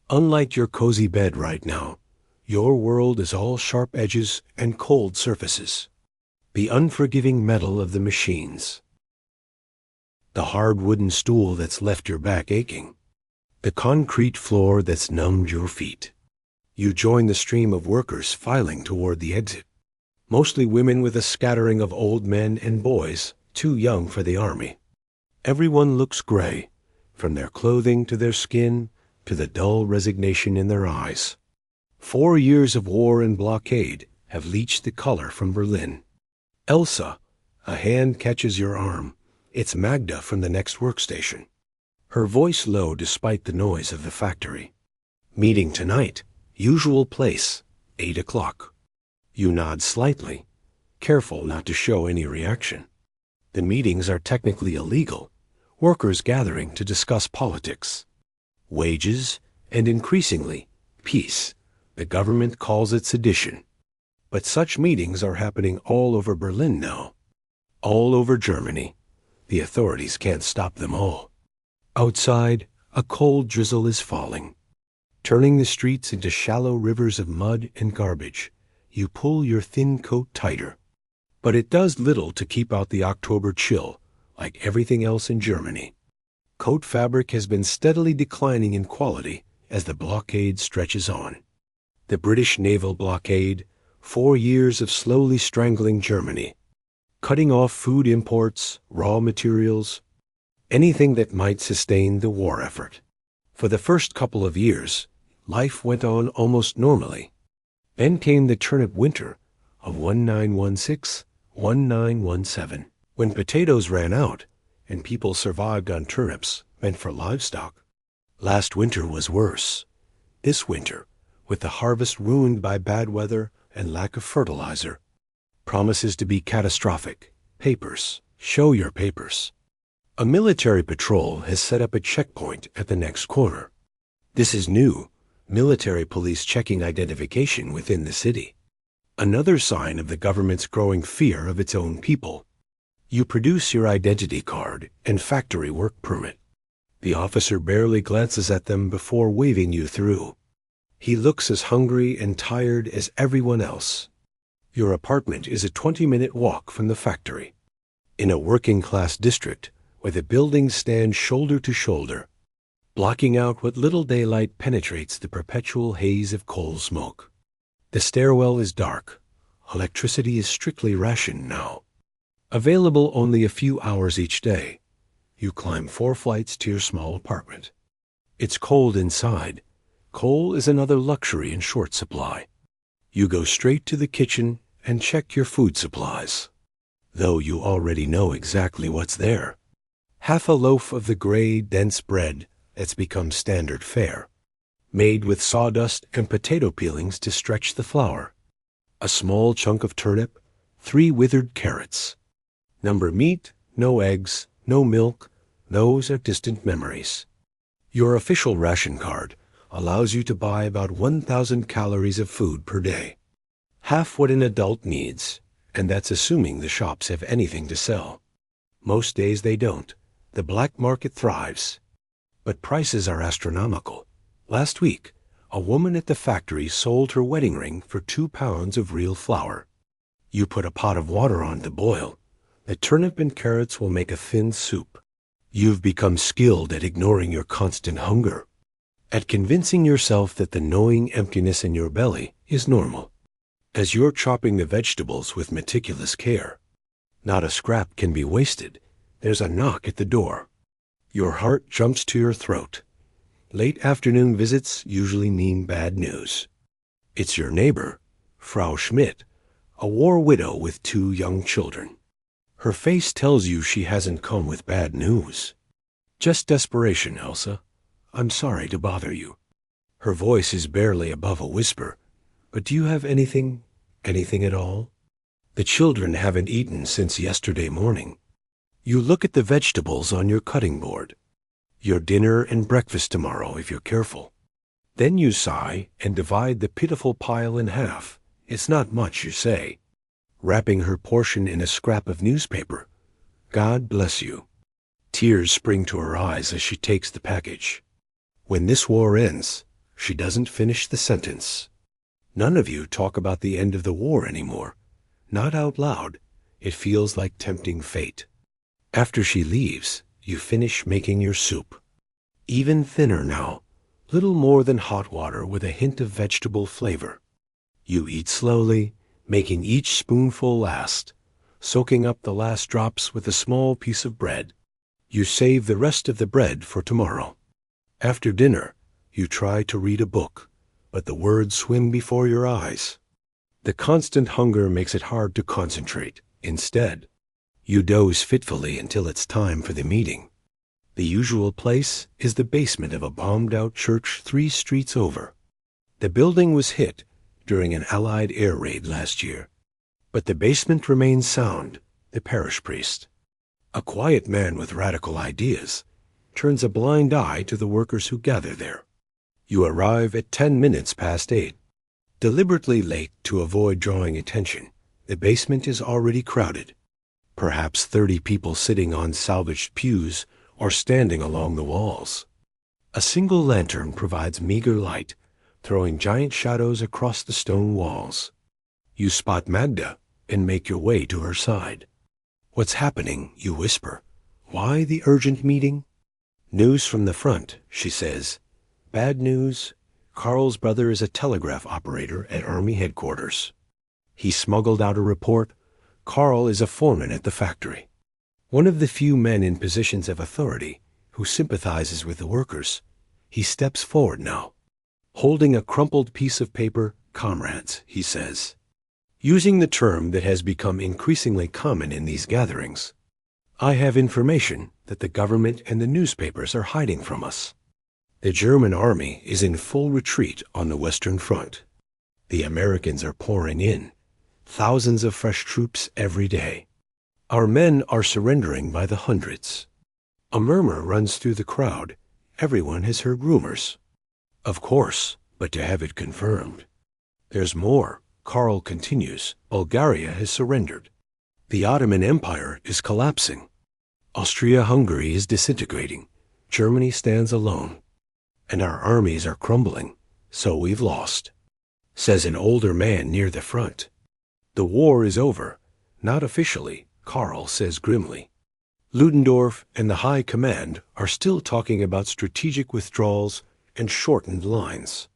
Unlike your cozy bed right now, your world is all sharp edges and cold surfaces. The unforgiving metal of the machines, the hard wooden stool that's left your back aching, the concrete floor that's numbed your feet. You join the stream of workers filing toward the exit, mostly women with a scattering of old men and boys too young for the army. Everyone looks gray, from their clothing to their skin to the dull resignation in their eyes. 4 years of war and blockade have leached the color from Berlin. Elsa, a hand catches your arm. It's Magda from the next workstation, her voice low despite the noise of the factory. Meeting tonight, usual place, 8 o'clock. You nod slightly, careful not to show any reaction. The meetings are technically illegal, workers gathering to discuss politics, wages, and increasingly, peace. The government calls it sedition. But such meetings are happening all over Berlin now, all over Germany. The authorities can't stop them all. Outside, a cold drizzle is falling, turning the streets into shallow rivers of mud and garbage. You pull your thin coat tighter. But it does little to keep out the October chill, like everything else in Germany. Coat fabric has been steadily declining in quality as the blockade stretches on. The British naval blockade, 4 years of slowly strangling Germany, cutting off food imports, raw materials, anything that might sustain the war effort. For the first couple of years, life went on almost normally. Then came the turnip winter of 1916, 1917, when potatoes ran out and people survived on turnips meant for livestock. Last winter was worse. This winter, with the harvest ruined by bad weather and lack of fertilizer, promises to be catastrophic. Papers, show your papers. A military patrol has set up a checkpoint at the next corner. This is new, military police checking identification within the city. Another sign of the government's growing fear of its own people. You produce your identity card and factory work permit. The officer barely glances at them before waving you through. He looks as hungry and tired as everyone else. Your apartment is a 20-minute walk from the factory. In a working-class district where the buildings stand shoulder to shoulder, blocking out what little daylight penetrates the perpetual haze of coal smoke. The stairwell is dark. Electricity is strictly rationed now. Available only a few hours each day. You climb 4 flights to your small apartment. It's cold inside. Coal is another luxury in short supply. You go straight to the kitchen and check your food supplies, though you already know exactly what's there. Half a loaf of the gray, dense bread that's become standard fare, made with sawdust and potato peelings to stretch the flour. A small chunk of turnip, 3 withered carrots. Number meat, no eggs, no milk. Those are distant memories. Your official ration card allows you to buy about 1,000 calories of food per day. Half what an adult needs, and that's assuming the shops have anything to sell. Most days they don't. The black market thrives. But prices are astronomical. Last week, a woman at the factory sold her wedding ring for 2 pounds of real flour. You put a pot of water on to boil. The turnip and carrots will make a thin soup. You've become skilled at ignoring your constant hunger, at convincing yourself that the gnawing emptiness in your belly is normal. As you're chopping the vegetables with meticulous care, not a scrap can be wasted. There's a knock at the door. Your heart jumps to your throat. Late afternoon visits usually mean bad news. It's your neighbor, Frau Schmidt, a war widow with 2 young children. Her face tells you she hasn't come with bad news. Just desperation, Elsa. I'm sorry to bother you. Her voice is barely above a whisper. But do you have anything at all? The children haven't eaten since yesterday morning. You look at the vegetables on your cutting board. Your dinner and breakfast tomorrow, if you're careful. Then you sigh and divide the pitiful pile in half. It's not much, you say, wrapping her portion in a scrap of newspaper. God bless you. Tears spring to her eyes as she takes the package. When this war ends, she doesn't finish the sentence. None of you talk about the end of the war anymore. Not out loud. It feels like tempting fate. After she leaves, you finish making your soup. Even thinner now, little more than hot water with a hint of vegetable flavor. You eat slowly, making each spoonful last, soaking up the last drops with a small piece of bread. You save the rest of the bread for tomorrow. After dinner, you try to read a book, but the words swim before your eyes. The constant hunger makes it hard to concentrate. Instead, you doze fitfully until it's time for the meeting. The usual place is the basement of a bombed-out church 3 streets over. The building was hit during an Allied air raid last year, but the basement remains sound. The parish priest, a quiet man with radical ideas, turns a blind eye to the workers who gather there. You arrive at 10 minutes past 8. Deliberately late to avoid drawing attention, the basement is already crowded. Perhaps 30 people sitting on salvaged pews or standing along the walls. A single lantern provides meager light, throwing giant shadows across the stone walls. You spot Magda and make your way to her side. What's happening? You whisper. Why the urgent meeting? News from the front, she says. Bad news. Carl's brother is a telegraph operator at Army headquarters. He smuggled out a report. Carl is a foreman at the factory. One of the few men in positions of authority who sympathizes with the workers. He steps forward now, holding a crumpled piece of paper. Comrades, he says, using the term that has become increasingly common in these gatherings. I have information that the government and the newspapers are hiding from us. The German army is in full retreat on the Western Front. The Americans are pouring in, thousands of fresh troops every day. Our men are surrendering by the hundreds. A murmur runs through the crowd. Everyone has heard rumors. Of course, but to have it confirmed. There's more. Karl continues. Bulgaria has surrendered. The Ottoman Empire is collapsing. Austria-Hungary is disintegrating. Germany stands alone. And our armies are crumbling, so we've lost, says an older man near the front. The war is over. Not officially, Karl says grimly. Ludendorff and the High Command are still talking about strategic withdrawals and shortened lines.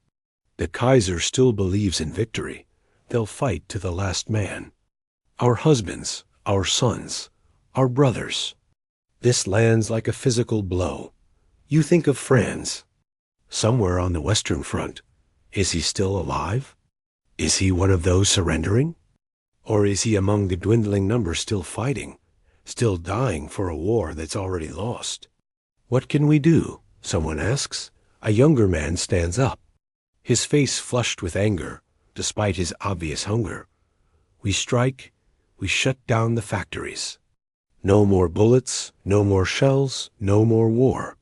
The Kaiser still believes in victory. They'll fight to the last man. Our husbands, our sons, our brothers. This lands like a physical blow. You think of Franz. Somewhere on the Western Front. Is he still alive? Is he one of those surrendering? Or is he among the dwindling number still fighting, still dying for a war that's already lost? What can we do? Someone asks. A younger man stands up, his face flushed with anger, despite his obvious hunger. We strike, we shut down the factories. No more bullets, no more shells, no more war.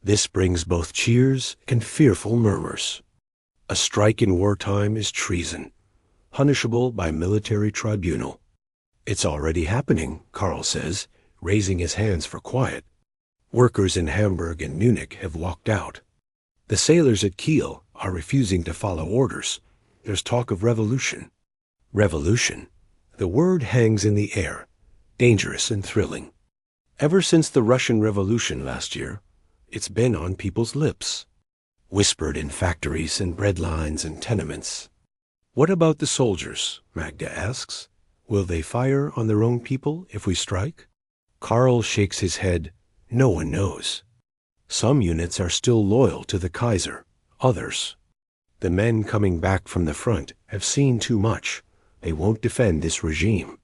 This brings both cheers and fearful murmurs. A strike in wartime is treason, punishable by military tribunal. It's already happening, Karl says, raising his hands for quiet. Workers in Hamburg and Munich have walked out. The sailors at Kiel are refusing to follow orders. There's talk of revolution. Revolution. The word hangs in the air, dangerous and thrilling. Ever since the Russian Revolution last year, it's been on people's lips, whispered in factories and bread lines and tenements. What about the soldiers? Magda asks. Will they fire on their own people if we strike? Karl shakes his head. No one knows. Some units are still loyal to the Kaiser, others. The men coming back from the front have seen too much. They won't defend this regime.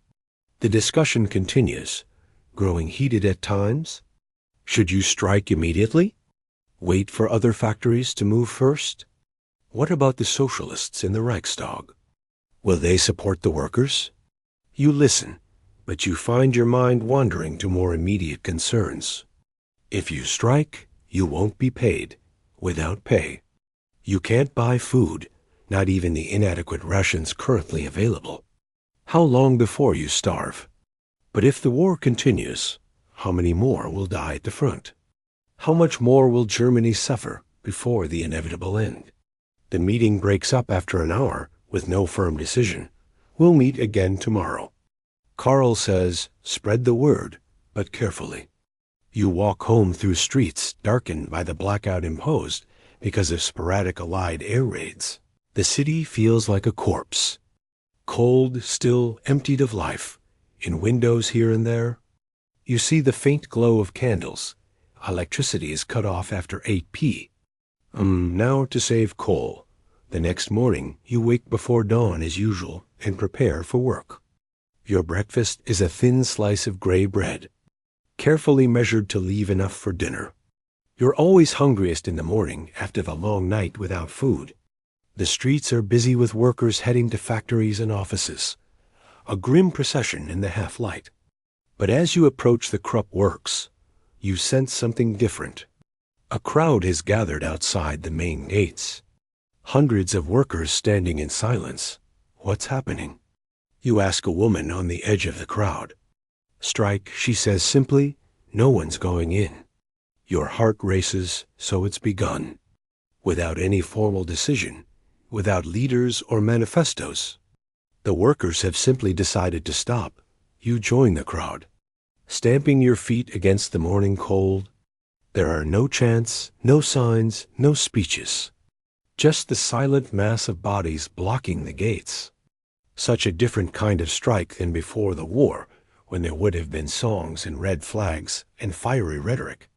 The discussion continues, growing heated at times. Should you strike immediately? Wait for other factories to move first? What about the socialists in the Reichstag? Will they support the workers? You listen, but you find your mind wandering to more immediate concerns. If you strike, you won't be paid, without pay. You can't buy food, not even the inadequate rations currently available. How long before you starve? But if the war continues, how many more will die at the front? How much more will Germany suffer before the inevitable end? The meeting breaks up after an hour with no firm decision. We'll meet again tomorrow. Karl says, spread the word, but carefully. You walk home through streets darkened by the blackout imposed because of sporadic Allied air raids. The city feels like a corpse. Cold, still, emptied of life. In windows here and there, you see the faint glow of candles. Electricity is cut off after 8 p. Now to save coal. The next morning, you wake before dawn as usual and prepare for work. Your breakfast is a thin slice of gray bread, carefully measured to leave enough for dinner. You're always hungriest in the morning after the long night without food. The streets are busy with workers heading to factories and offices. A grim procession in the half-light. But as you approach the Krupp works, you sense something different. A crowd has gathered outside the main gates. Hundreds of workers standing in silence. What's happening? You ask a woman on the edge of the crowd. Strike, she says simply, no one's going in. Your heart races, so it's begun. Without any formal decision, without leaders or manifestos. The workers have simply decided to stop. You join the crowd, stamping your feet against the morning cold. There are no chants, no signs, no speeches. Just the silent mass of bodies blocking the gates. Such a different kind of strike than before the war, when there would have been songs and red flags and fiery rhetoric.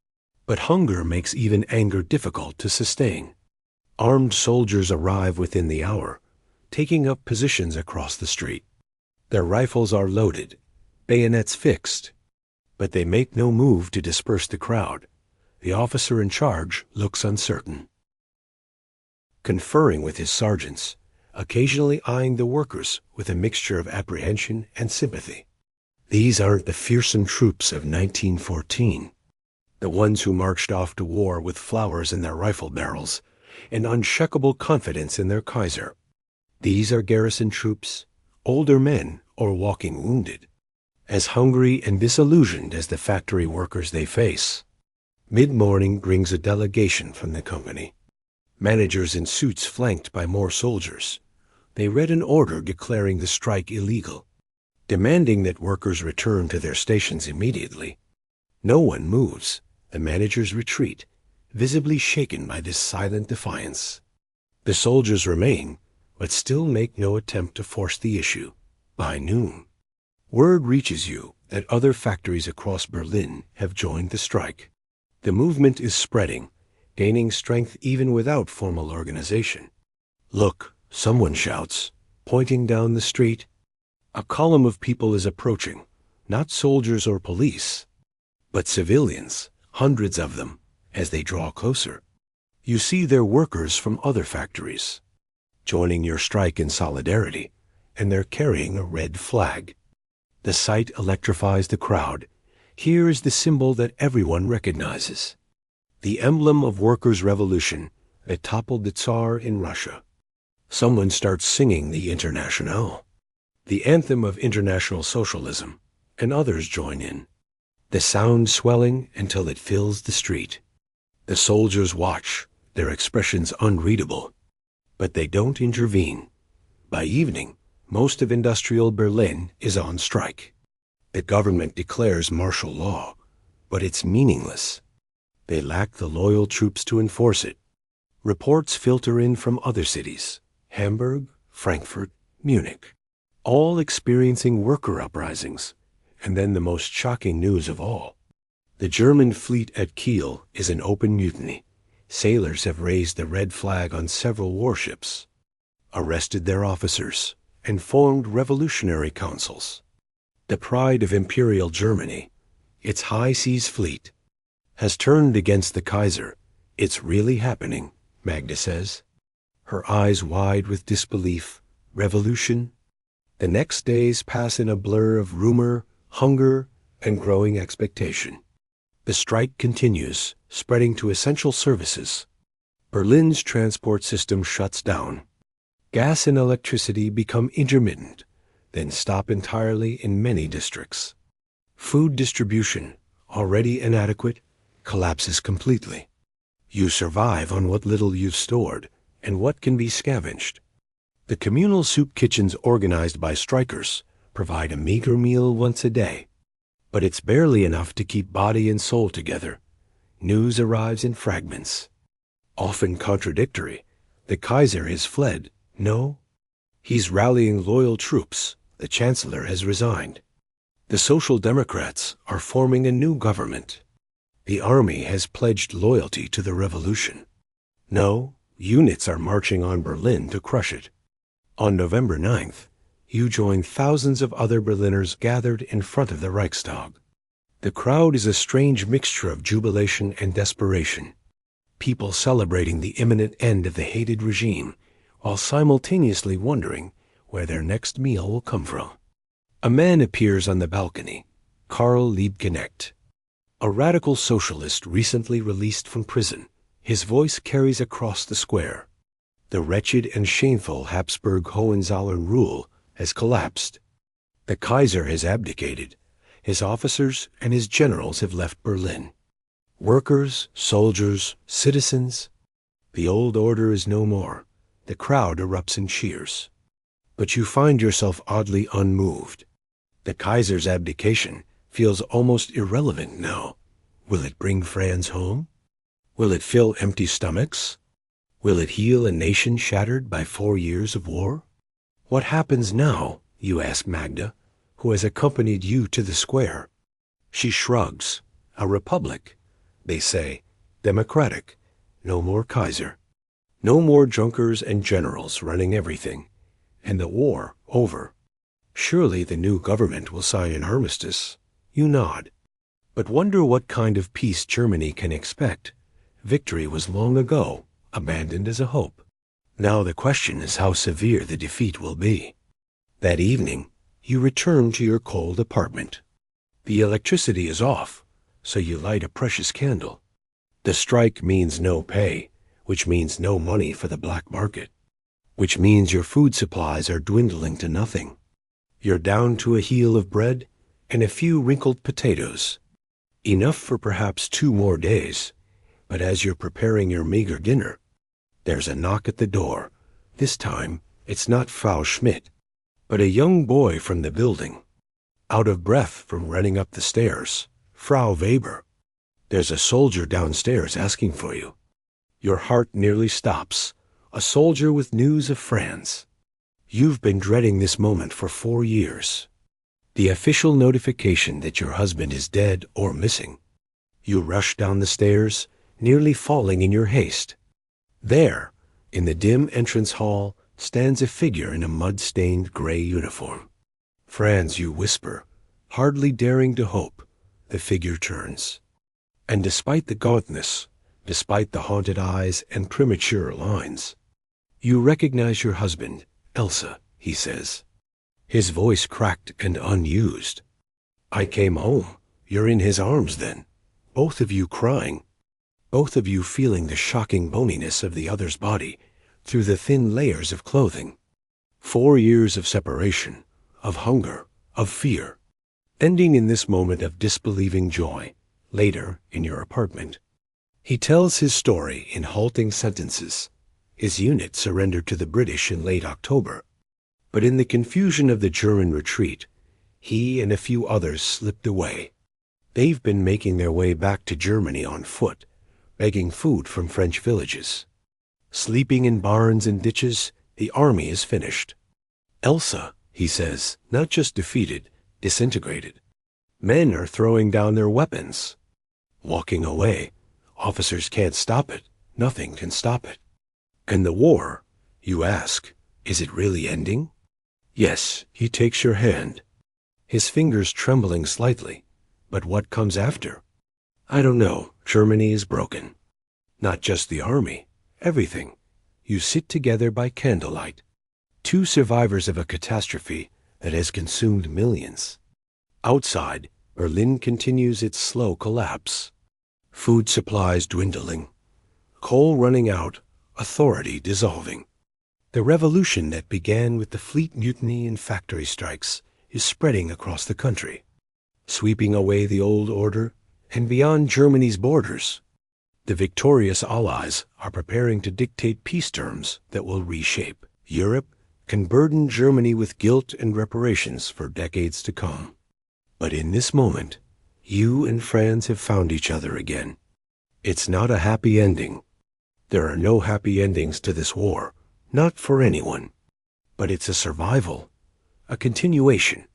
But hunger makes even anger difficult to sustain. Armed soldiers arrive within the hour, taking up positions across the street. Their rifles are loaded, bayonets fixed, but they make no move to disperse the crowd. The officer in charge looks uncertain, conferring with his sergeants, occasionally eyeing the workers with a mixture of apprehension and sympathy. These aren't the fearsome troops of 1914, the ones who marched off to war with flowers in their rifle barrels and unshakable confidence in their Kaiser. These are garrison troops, older men or walking wounded, as hungry and disillusioned as the factory workers they face. Mid-morning brings a delegation from the company. Managers in suits flanked by more soldiers. They read an order declaring the strike illegal, demanding that workers return to their stations immediately. No one moves. The managers retreat, visibly shaken by this silent defiance. The soldiers remain, but still make no attempt to force the issue. By noon, word reaches you that other factories across Berlin have joined the strike. The movement is spreading, gaining strength even without formal organization. "Look," someone shouts, pointing down the street. A column of people is approaching, not soldiers or police, but civilians, hundreds of them. As they draw closer, you see they're workers from other factories, joining your strike in solidarity, and they're carrying a red flag. The sight electrifies the crowd. Here is the symbol that everyone recognizes, the emblem of workers' revolution that toppled the Tsar in Russia. Someone starts singing the Internationale, the anthem of international socialism, and others join in, the sound swelling until it fills the street. The soldiers watch, their expressions unreadable, but they don't intervene. By evening, most of industrial Berlin is on strike. The government declares martial law, but it's meaningless. They lack the loyal troops to enforce it. Reports filter in from other cities, Hamburg, Frankfurt, Munich, all experiencing worker uprisings. And then the most shocking news of all. The German fleet at Kiel is in open mutiny. Sailors have raised the red flag on several warships, arrested their officers, and formed revolutionary councils. The pride of Imperial Germany, its high seas fleet, has turned against the Kaiser. "It's really happening," Magda says, her eyes wide with disbelief. Revolution? The next days pass in a blur of rumor, hunger, and growing expectation. The strike continues, spreading to essential services. Berlin's transport system shuts down. Gas and electricity become intermittent, then stop entirely in many districts. Food distribution, already inadequate, collapses completely. You survive on what little you've stored and what can be scavenged. The communal soup kitchens organized by strikers provide a meager meal once a day, but it's barely enough to keep body and soul together. News arrives in fragments, often contradictory. The Kaiser has fled. No, he's rallying loyal troops. The Chancellor has resigned. The Social Democrats are forming a new government. The army has pledged loyalty to the revolution. No, units are marching on Berlin to crush it. On November 9th, you join thousands of other Berliners gathered in front of the Reichstag. The crowd is a strange mixture of jubilation and desperation. People celebrating the imminent end of the hated regime, while simultaneously wondering where their next meal will come from. A man appears on the balcony, Karl Liebknecht, a radical socialist recently released from prison. His voice carries across the square. The wretched and shameful Habsburg Hohenzollern rule has collapsed. The Kaiser has abdicated. His officers and his generals have left Berlin. Workers, soldiers, citizens. The old order is no more. The crowd erupts in cheers. But you find yourself oddly unmoved. The Kaiser's abdication feels almost irrelevant now. Will it bring France home? Will it fill empty stomachs? Will it heal a nation shattered by 4 years of war? What happens now, you ask Magda, who has accompanied you to the square. She shrugs. A republic, they say, democratic, no more Kaiser. No more junkers and generals running everything, and the war over. Surely the new government will sign an armistice. You nod. But wonder what kind of peace Germany can expect. Victory was long ago abandoned as a hope. Now the question is how severe the defeat will be. That evening, you return to your cold apartment. The electricity is off, so you light a precious candle. The strike means no pay, which means no money for the black market, which means your food supplies are dwindling to nothing. You're down to a heel of bread and a few wrinkled potatoes, enough for perhaps 2 more days. But as you're preparing your meager dinner, there's a knock at the door. This time, it's not Frau Schmidt, but a young boy from the building. Out of breath from running up the stairs, Frau Weber. There's a soldier downstairs asking for you. Your heart nearly stops. A soldier with news of France. You've been dreading this moment for 4 years. The official notification that your husband is dead or missing. You rush down the stairs, nearly falling in your haste. There, in the dim entrance hall, stands a figure in a mud-stained gray uniform. Franz, you whisper, hardly daring to hope. The figure turns. And despite the gauntness, despite the haunted eyes and premature lines, you recognize your husband, Elsa, he says. His voice cracked and unused. I came home. You're in his arms then. Both of you crying. Both of you feeling the shocking boniness of the other's body through the thin layers of clothing. 4 years of separation, of hunger, of fear, ending in this moment of disbelieving joy, later in your apartment. He tells his story in halting sentences. His unit surrendered to the British in late October. But in the confusion of the German retreat, he and a few others slipped away. They've been making their way back to Germany on foot, begging food from French villages. Sleeping in barns and ditches, the army is finished. Elsa, he says, not just defeated, disintegrated. Men are throwing down their weapons. Walking away, officers can't stop it. Nothing can stop it. And the war, you ask, is it really ending? Yes, he takes your hand, his fingers trembling slightly. But what comes after? I don't know. Germany is broken. Not just the army, everything. You sit together by candlelight. 2 survivors of a catastrophe that has consumed millions. Outside, Berlin continues its slow collapse. Food supplies dwindling. Coal running out, authority dissolving. The revolution that began with the fleet mutiny and factory strikes is spreading across the country, sweeping away the old order and beyond Germany's borders. The victorious Allies are preparing to dictate peace terms that will reshape Europe, can burden Germany with guilt and reparations for decades to come. But in this moment, you and Franz have found each other again. It's not a happy ending. There are no happy endings to this war, not for anyone. But it's a survival, a continuation,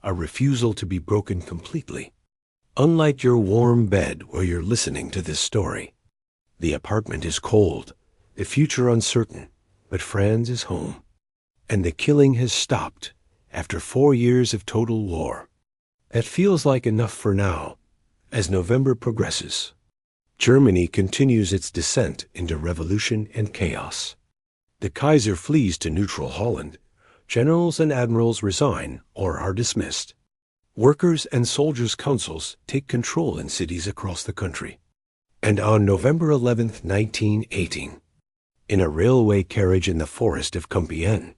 a refusal to be broken completely. Unlike your warm bed where you're listening to this story. The apartment is cold, the future uncertain, but Franz is home. And the killing has stopped after 4 years of total war. It feels like enough for now. As November progresses, Germany continues its descent into revolution and chaos. The Kaiser flees to neutral Holland. Generals and admirals resign or are dismissed. Workers' and soldiers' councils take control in cities across the country. And on November 11, 1918, in a railway carriage in the forest of Compiègne,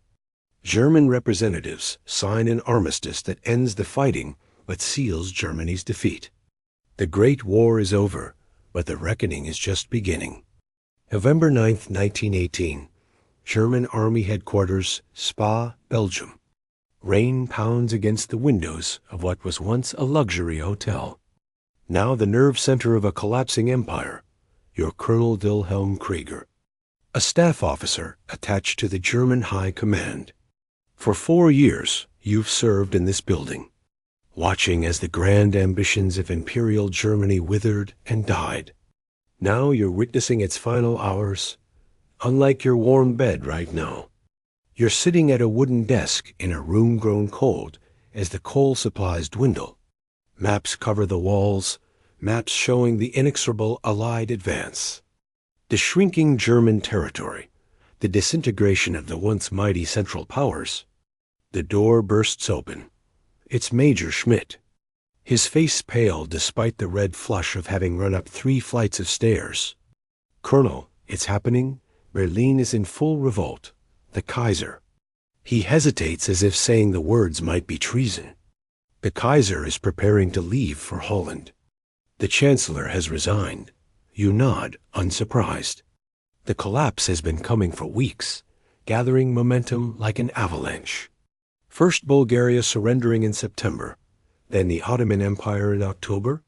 German representatives sign an armistice that ends the fighting but seals Germany's defeat. The Great War is over, but the reckoning is just beginning. November 9, 1918, German Army Headquarters, Spa, Belgium. Rain pounds against the windows of what was once a luxury hotel. Now the nerve center of a collapsing empire, your Colonel Wilhelm Krieger, a staff officer attached to the German High Command. For 4 years, you've served in this building, watching as the grand ambitions of Imperial Germany withered and died. Now you're witnessing its final hours, unlike your warm bed right now. You're sitting at a wooden desk in a room grown cold as the coal supplies dwindle. Maps cover the walls, maps showing the inexorable Allied advance. The shrinking German territory, the disintegration of the once mighty Central Powers. The door bursts open. It's Major Schmidt. His face pale despite the red flush of having run up 3 flights of stairs. Colonel, It's happening. Berlin is in full revolt. The Kaiser. He hesitates as if saying the words might be treason. The Kaiser is preparing to leave for Holland. The Chancellor has resigned. You nod, unsurprised. The collapse has been coming for weeks, gathering momentum like an avalanche. First Bulgaria surrendering in September, then the Ottoman Empire in October,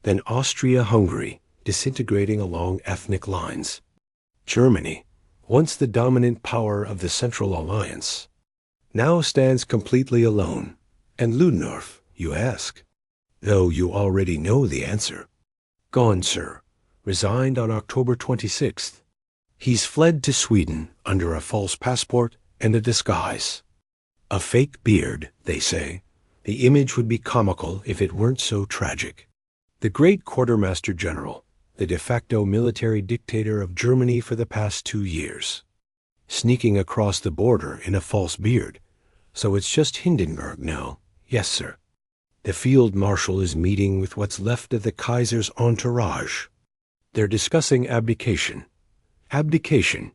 then Austria-Hungary disintegrating along ethnic lines. Germany, once the dominant power of the Central Alliance, now stands completely alone. And Ludendorff, you ask? Though you already know the answer. Gone, sir. Resigned on October 26th. He's fled to Sweden under a false passport and a disguise. A fake beard, they say. The image would be comical if it weren't so tragic. The great quartermaster general, the de facto military dictator of Germany for the past 2 years. Sneaking across the border in a false beard. So it's just Hindenburg now. Yes, sir. The field marshal is meeting with what's left of the Kaiser's entourage. They're discussing abdication. Abdication.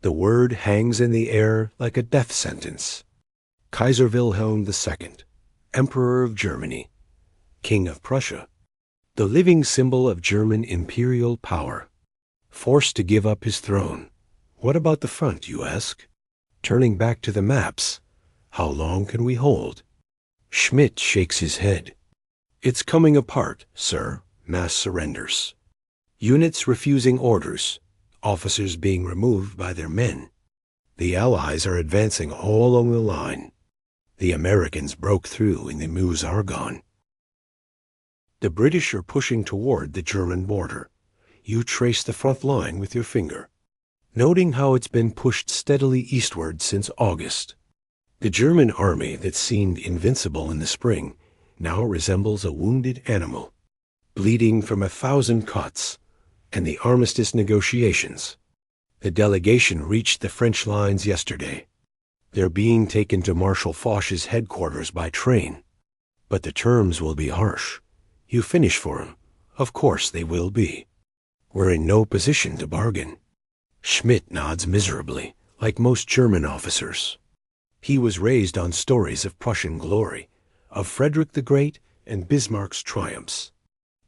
The word hangs in the air like a death sentence. Kaiser Wilhelm II, Emperor of Germany, King of Prussia, the living symbol of German imperial power, forced to give up his throne. What about the front, you ask? Turning back to the maps, how long can we hold? Schmidt shakes his head. It's coming apart, sir. Mass surrenders. Units refusing orders. Officers being removed by their men. The Allies are advancing all along the line. The Americans broke through in the Meuse-Argonne. The British are pushing toward the German border. You trace the front line with your finger, noting how it's been pushed steadily eastward since August. The German army that seemed invincible in the spring now resembles a wounded animal, bleeding from 1,000 cuts, and the armistice negotiations. The delegation reached the French lines yesterday. They're being taken to Marshal Foch's headquarters by train. But the terms will be harsh. You finish for him. Of course they will be. We're in no position to bargain. Schmidt nods miserably, like most German officers. He was raised on stories of Prussian glory, of Frederick the Great and Bismarck's triumphs.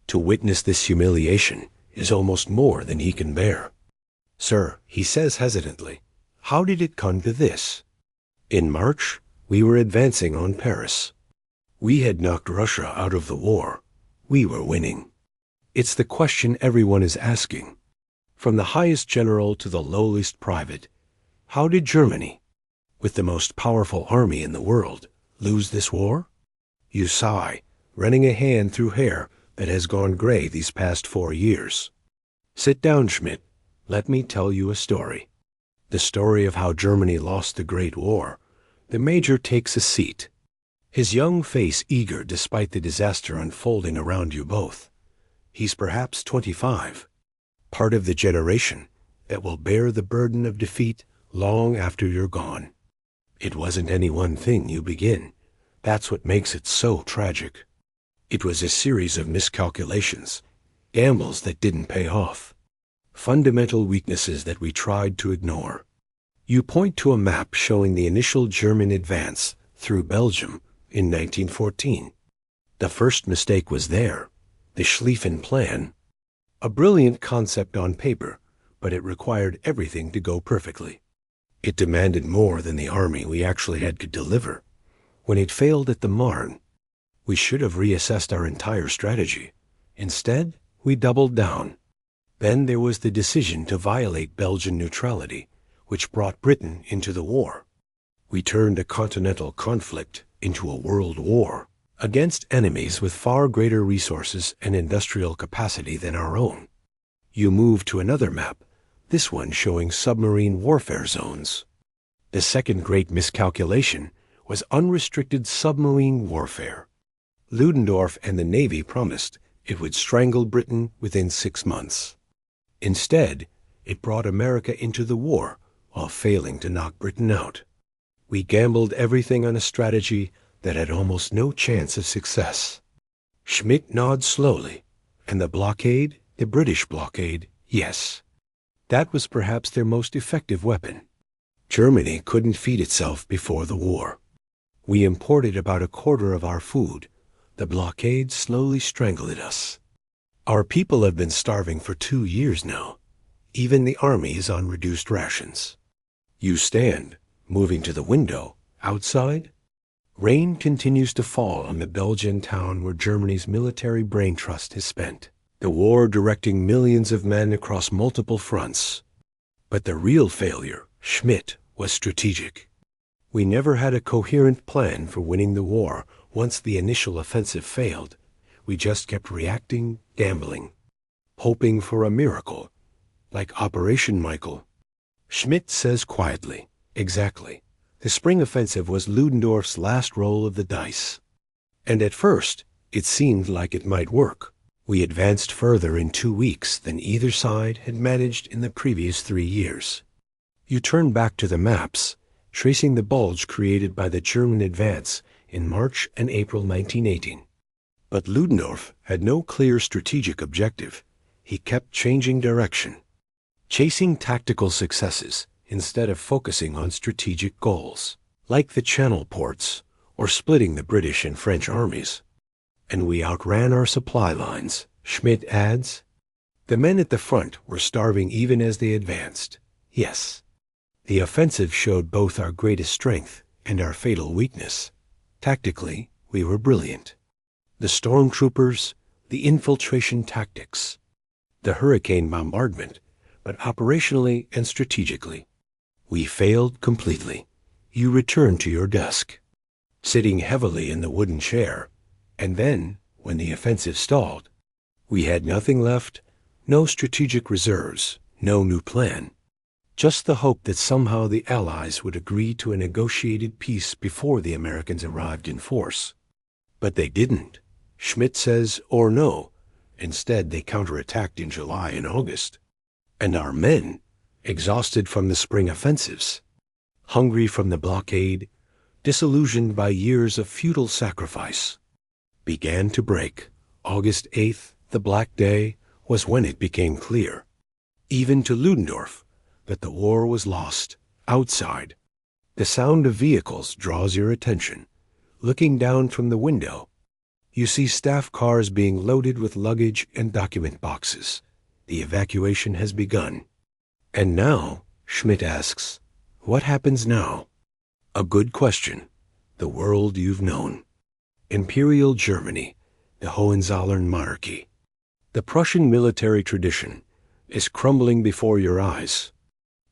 To witness this humiliation is almost more than he can bear. Sir, he says hesitantly, how did it come to this? In March, we were advancing on Paris. We had knocked Russia out of the war. We were winning. It's the question everyone is asking. From the highest general to the lowest private, how did Germany, with the most powerful army in the world, lose this war? You sigh, running a hand through hair that has gone gray these past 4 years. Sit down, Schmidt. Let me tell you a story. The story of how Germany lost the Great War. The Major takes a seat, his young face eager despite the disaster unfolding around you both. He's perhaps 25, part of the generation that will bear the burden of defeat long after you're gone. It wasn't any one thing, you begin. That's what makes it so tragic. It was a series of miscalculations, gambles that didn't pay off, fundamental weaknesses that we tried to ignore. You point to a map showing the initial German advance through Belgium in 1914. The first mistake was there, the Schlieffen Plan. A brilliant concept on paper, but it required everything to go perfectly. It demanded more than the army we actually had could deliver. When it failed at the Marne, we should have reassessed our entire strategy. Instead, we doubled down. Then there was the decision to violate Belgian neutrality, which brought Britain into the war. We turned a continental conflict into a world war against enemies with far greater resources and industrial capacity than our own. You move to another map, this one showing submarine warfare zones. The second great miscalculation was unrestricted submarine warfare. Ludendorff and the Navy promised it would strangle Britain within 6 months. Instead, it brought America into the war while failing to knock Britain out. We gambled everything on a strategy that had almost no chance of success. Schmidt nods slowly. And the blockade, the British blockade, yes. That was perhaps their most effective weapon. Germany couldn't feed itself before the war. We imported about a quarter of our food. The blockade slowly strangled us. Our people have been starving for 2 years now. Even the army is on reduced rations. You stand, moving to the window. Outside, rain continues to fall on the Belgian town where Germany's military brain trust is spent. The war directing millions of men across multiple fronts. But the real failure, Schmidt, was strategic. We never had a coherent plan for winning the war once the initial offensive failed. We just kept reacting, gambling, hoping for a miracle, like Operation Michael. Schmidt says quietly, exactly. The spring offensive was Ludendorff's last roll of the dice. And at first, it seemed like it might work. We advanced further in 2 weeks than either side had managed in the previous 3 years. You turn back to the maps, tracing the bulge created by the German advance in March and April 1918. But Ludendorff had no clear strategic objective. He kept changing direction, chasing tactical successes instead of focusing on strategic goals, like the Channel ports or splitting the British and French armies. And we outran our supply lines, Schmidt adds. The men at the front were starving even as they advanced. Yes, the offensive showed both our greatest strength and our fatal weakness. Tactically, we were brilliant. The stormtroopers, the infiltration tactics, the hurricane bombardment, but operationally and strategically, we failed completely. You returned to your desk, sitting heavily in the wooden chair. And then, when the offensive stalled, we had nothing left, no strategic reserves, no new plan. Just the hope that somehow the Allies would agree to a negotiated peace before the Americans arrived in force. But they didn't. Schmidt says, or no. Instead, they counterattacked in July and August. And our men, exhausted from the spring offensives, hungry from the blockade, disillusioned by years of futile sacrifice, began to break. August 8th, the Black Day, was when it became clear, even to Ludendorff, that the war was lost. Outside, the sound of vehicles draws your attention. Looking down from the window, you see staff cars being loaded with luggage and document boxes. The evacuation has begun. And now, Schmidt asks, what happens now? A good question. The world you've known. Imperial Germany, the Hohenzollern monarchy. The Prussian military tradition is crumbling before your eyes.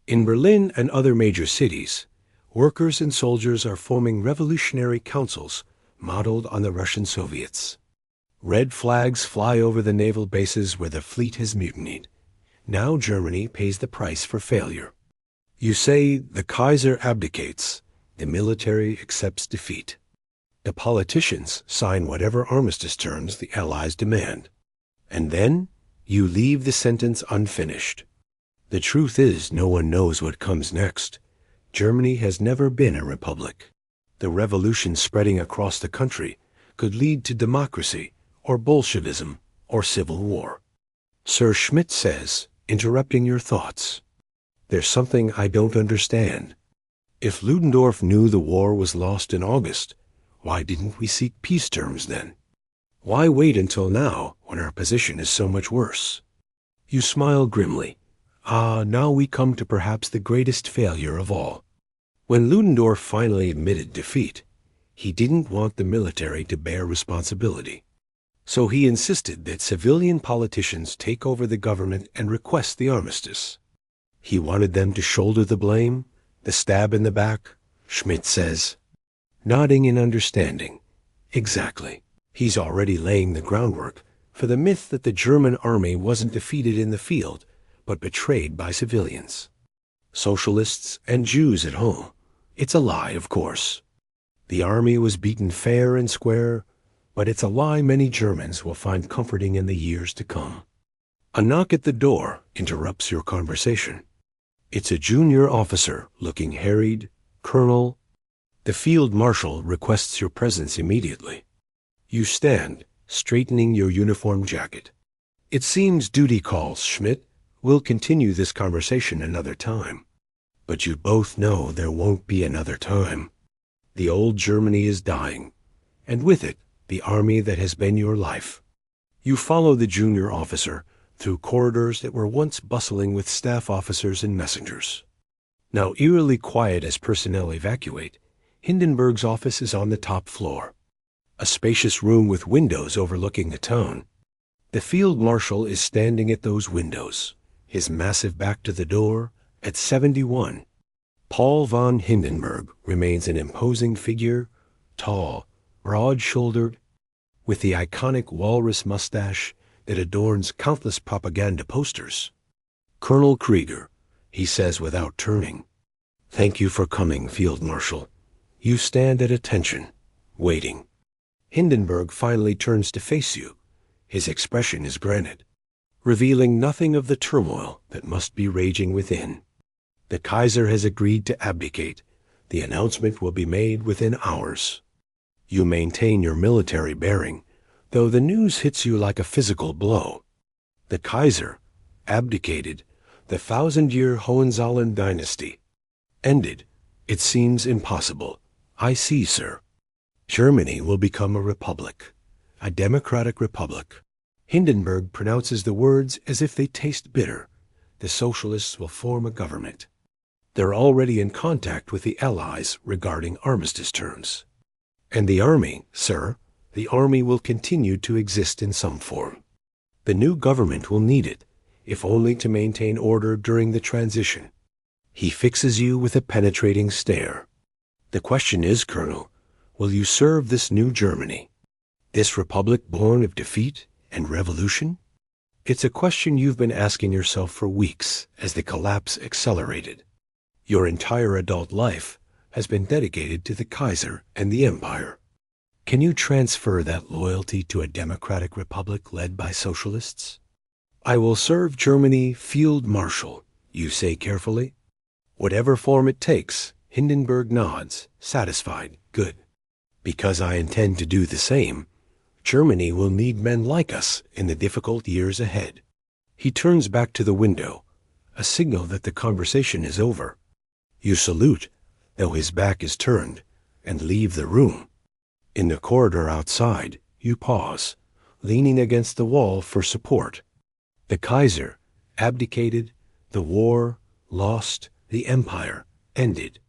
In Berlin and other major cities, workers and soldiers are forming revolutionary councils modeled on the Russian Soviets. Red flags fly over the naval bases where the fleet has mutinied. Now Germany pays the price for failure. You say the Kaiser abdicates, the military accepts defeat. The politicians sign whatever armistice terms the Allies demand. And then you leave the sentence unfinished. The truth is, no one knows what comes next. Germany has never been a republic. The revolution spreading across the country could lead to democracy, or Bolshevism, or civil war. Sir Schmidt says, interrupting your thoughts, there's something I don't understand. If Ludendorff knew the war was lost in August, why didn't we seek peace terms then? Why wait until now, when our position is so much worse? You smile grimly. Ah, now we come to perhaps the greatest failure of all. When Ludendorff finally admitted defeat, he didn't want the military to bear responsibility. So he insisted that civilian politicians take over the government and request the armistice. He wanted them to shoulder the blame, the stab in the back, Schmidt says, nodding in understanding. Exactly. He's already laying the groundwork for the myth that the German army wasn't defeated in the field, but betrayed by civilians. Socialists and Jews at home. It's a lie, of course. The army was beaten fair and square, but it's a lie many Germans will find comforting in the years to come. A knock at the door interrupts your conversation. It's a junior officer looking harried, colonel. The field marshal requests your presence immediately. You stand, straightening your uniform jacket. It seems duty calls, Schmidt. We'll continue this conversation another time. But you both know there won't be another time. The old Germany is dying, and with it, the army that has been your life. You follow the junior officer through corridors that were once bustling with staff officers and messengers. Now eerily quiet as personnel evacuate, Hindenburg's office is on the top floor. A spacious room with windows overlooking the town. The field marshal is standing at those windows, his massive back to the door, at 71. Paul von Hindenburg remains an imposing figure, tall, broad-shouldered, with the iconic walrus mustache that adorns countless propaganda posters. "Colonel Krieger," he says without turning. "Thank you for coming, Field Marshal. You stand at attention, waiting." Hindenburg finally turns to face you. His expression is granite, revealing nothing of the turmoil that must be raging within. The Kaiser has agreed to abdicate. The announcement will be made within hours. You maintain your military bearing, though the news hits you like a physical blow. The Kaiser abdicated. The 1,000-year Hohenzollern dynasty ended. It seems impossible. I see, sir. Germany will become a republic, a democratic republic. Hindenburg pronounces the words as if they taste bitter. The socialists will form a government. They're already in contact with the Allies regarding armistice terms. And the army, sir, the army will continue to exist in some form. The new government will need it, if only to maintain order during the transition. He fixes you with a penetrating stare. The question is, Colonel, will you serve this new Germany, this republic born of defeat and revolution? It's a question you've been asking yourself for weeks as the collapse accelerated. Your entire adult life has been dedicated to the Kaiser and the Empire. Can you transfer that loyalty to a democratic republic led by socialists? "I will serve Germany Field Marshal," you say carefully. Whatever form it takes, Hindenburg nods, satisfied. Good. Because I intend to do the same. Germany will need men like us in the difficult years ahead. He turns back to the window, a signal that the conversation is over. You salute, though his back is turned, and leave the room. In the corridor outside, you pause, leaning against the wall for support. The Kaiser abdicated, the war lost, the empire ended.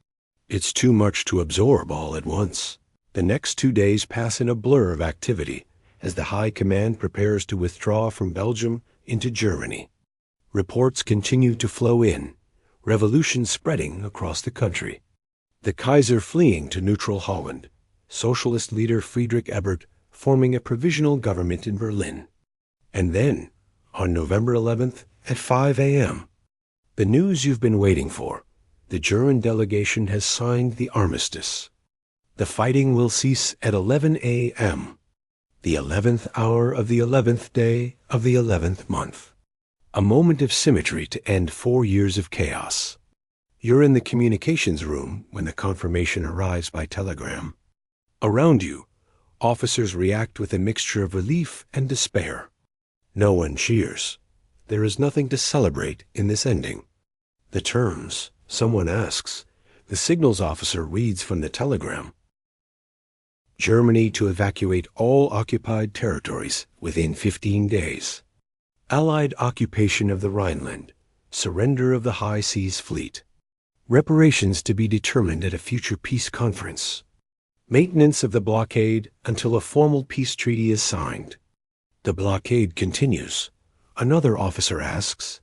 It's too much to absorb all at once. The next 2 days pass in a blur of activity as the High Command prepares to withdraw from Belgium into Germany. Reports continue to flow in, revolution spreading across the country. The Kaiser fleeing to neutral Holland, socialist leader Friedrich Ebert forming a provisional government in Berlin. And then, on November 11th at 5 a.m., the news you've been waiting for. The German delegation has signed the armistice. The fighting will cease at 11 a.m., the 11th hour of the 11th day of the 11th month. A moment of symmetry to end 4 years of chaos. You're in the communications room when the confirmation arrives by telegram. Around you, officers react with a mixture of relief and despair. No one cheers. There is nothing to celebrate in this ending. The terms, someone asks. The signals officer reads from the telegram. Germany to evacuate all occupied territories within 15 days. Allied occupation of the Rhineland. Surrender of the High Seas Fleet. Reparations to be determined at a future peace conference. Maintenance of the blockade until a formal peace treaty is signed. The blockade continues. Another officer asks.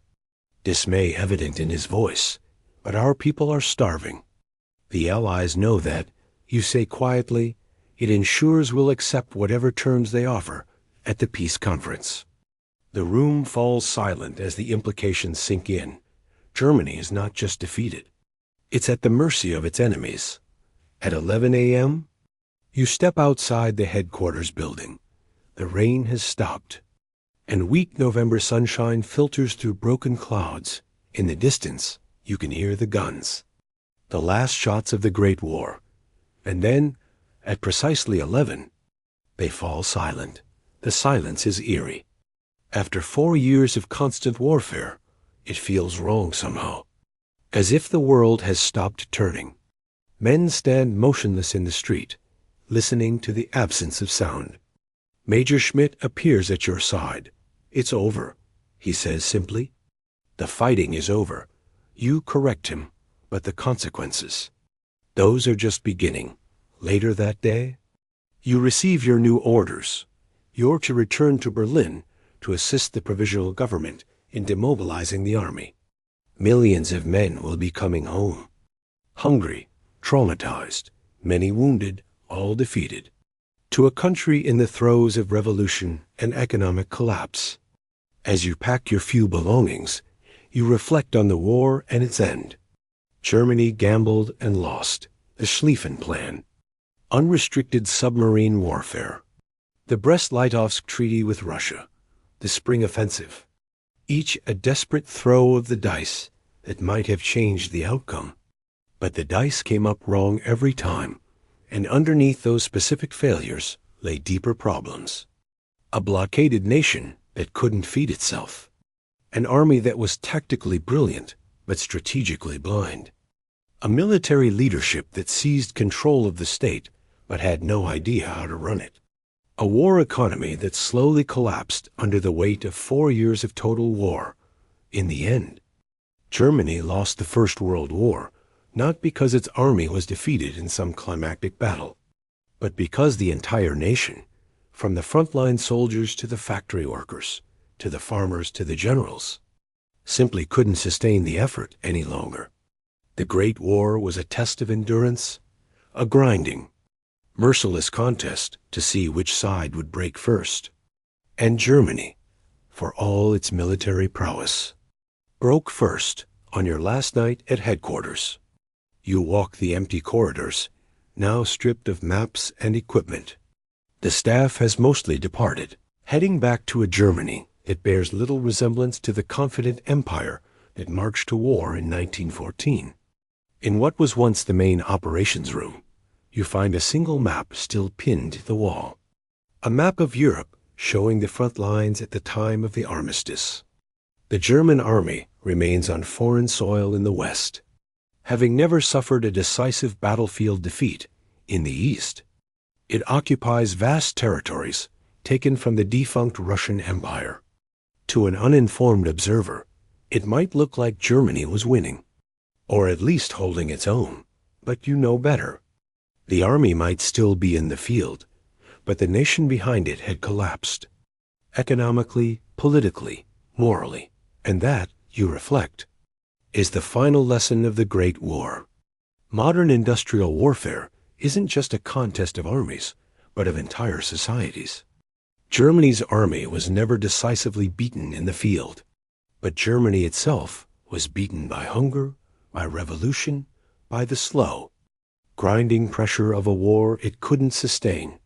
Dismay evident in his voice. But our people are starving. The Allies know that, you say quietly, it ensures we'll accept whatever terms they offer at the peace conference. The room falls silent as the implications sink in. Germany is not just defeated. It's at the mercy of its enemies. At 11 a.m., you step outside the headquarters building. The rain has stopped, and weak November sunshine filters through broken clouds. In the distance, you can hear the guns. The last shots of the Great War. And then, at precisely 11, they fall silent. The silence is eerie. After 4 years of constant warfare, it feels wrong somehow. As if the world has stopped turning. Men stand motionless in the street, listening to the absence of sound. Major Schmidt appears at your side. It's over, he says simply. The fighting is over. You correct him, but the consequences, those are just beginning. Later that day, you receive your new orders. You're to return to Berlin to assist the provisional government in demobilizing the army. Millions of men will be coming home. Hungry, traumatized, many wounded, all defeated. To a country in the throes of revolution and economic collapse. As you pack your few belongings, you reflect on the war and its end. Germany gambled and lost. The Schlieffen Plan. Unrestricted submarine warfare. The Brest-Litovsk Treaty with Russia. The Spring Offensive. Each a desperate throw of the dice that might have changed the outcome. But the dice came up wrong every time, and underneath those specific failures lay deeper problems. A blockaded nation that couldn't feed itself. An army that was tactically brilliant, but strategically blind. A military leadership that seized control of the state, but had no idea how to run it. A war economy that slowly collapsed under the weight of 4 years of total war. In the end, Germany lost the First World War, not because its army was defeated in some climactic battle, but because the entire nation, from the frontline soldiers to the factory workers, to the farmers to the generals, simply couldn't sustain the effort any longer. The Great War was a test of endurance, a grinding, merciless contest to see which side would break first. And Germany, for all its military prowess, broke first on your last night at headquarters. You walk the empty corridors, now stripped of maps and equipment. The staff has mostly departed, heading back to a Germany that bears little resemblance to the confident empire that marched to war in 1914. In what was once the main operations room, you find a single map still pinned to the wall. A map of Europe showing the front lines at the time of the armistice. The German army remains on foreign soil in the West, having never suffered a decisive battlefield defeat in the East. It occupies vast territories taken from the defunct Russian Empire. To an uninformed observer, it might look like Germany was winning, or at least holding its own, but you know better. The army might still be in the field, but the nation behind it had collapsed. Economically, politically, morally, and that, you reflect, is the final lesson of the Great War. Modern industrial warfare isn't just a contest of armies, but of entire societies. Germany's army was never decisively beaten in the field, but Germany itself was beaten by hunger, by revolution, by the slow, grinding pressure of a war it couldn't sustain.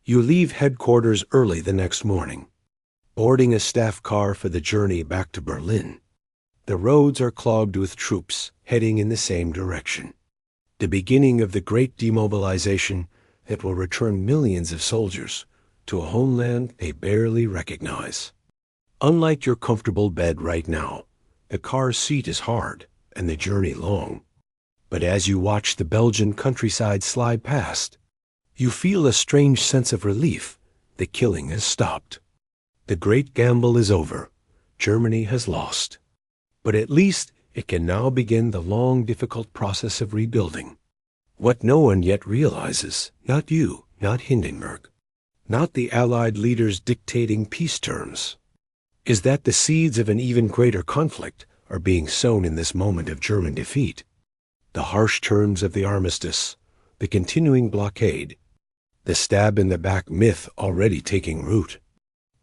You leave headquarters early the next morning, boarding a staff car for the journey back to Berlin. The roads are clogged with troops heading in the same direction. The beginning of the great demobilization that will return millions of soldiers to a homeland they barely recognize. Unlike your comfortable bed right now, the car's seat is hard and the journey long. But as you watch the Belgian countryside slide past, you feel a strange sense of relief. The killing has stopped. The great gamble is over. Germany has lost. But at least it can now begin the long, difficult process of rebuilding. What no one yet realizes, not you, not Hindenburg, not the Allied leaders dictating peace terms, is that the seeds of an even greater conflict are being sown in this moment of German defeat. The harsh terms of the armistice, the continuing blockade, the stab-in-the-back myth already taking root,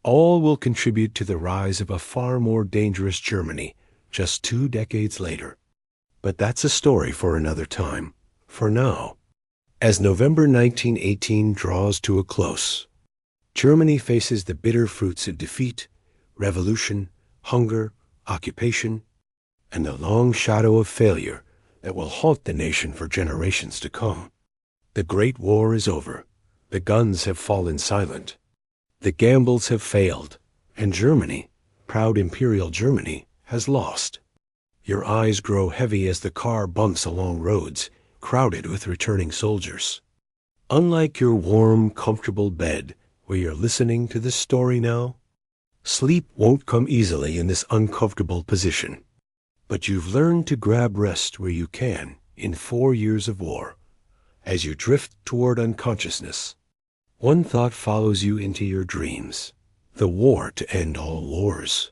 all will contribute to the rise of a far more dangerous Germany just 2 decades later. But that's a story for another time. For now, as November 1918 draws to a close, Germany faces the bitter fruits of defeat, revolution, hunger, occupation, and the long shadow of failure that will haunt the nation for generations to come. The Great War is over. The guns have fallen silent. The gambles have failed, and Germany, proud Imperial Germany, has lost. Your eyes grow heavy as the car bumps along roads crowded with returning soldiers. Unlike your warm, comfortable bed where you're listening to this story now, sleep won't come easily in this uncomfortable position. But you've learned to grab rest where you can in 4 years of war. As you drift toward unconsciousness, one thought follows you into your dreams: the war to end all wars.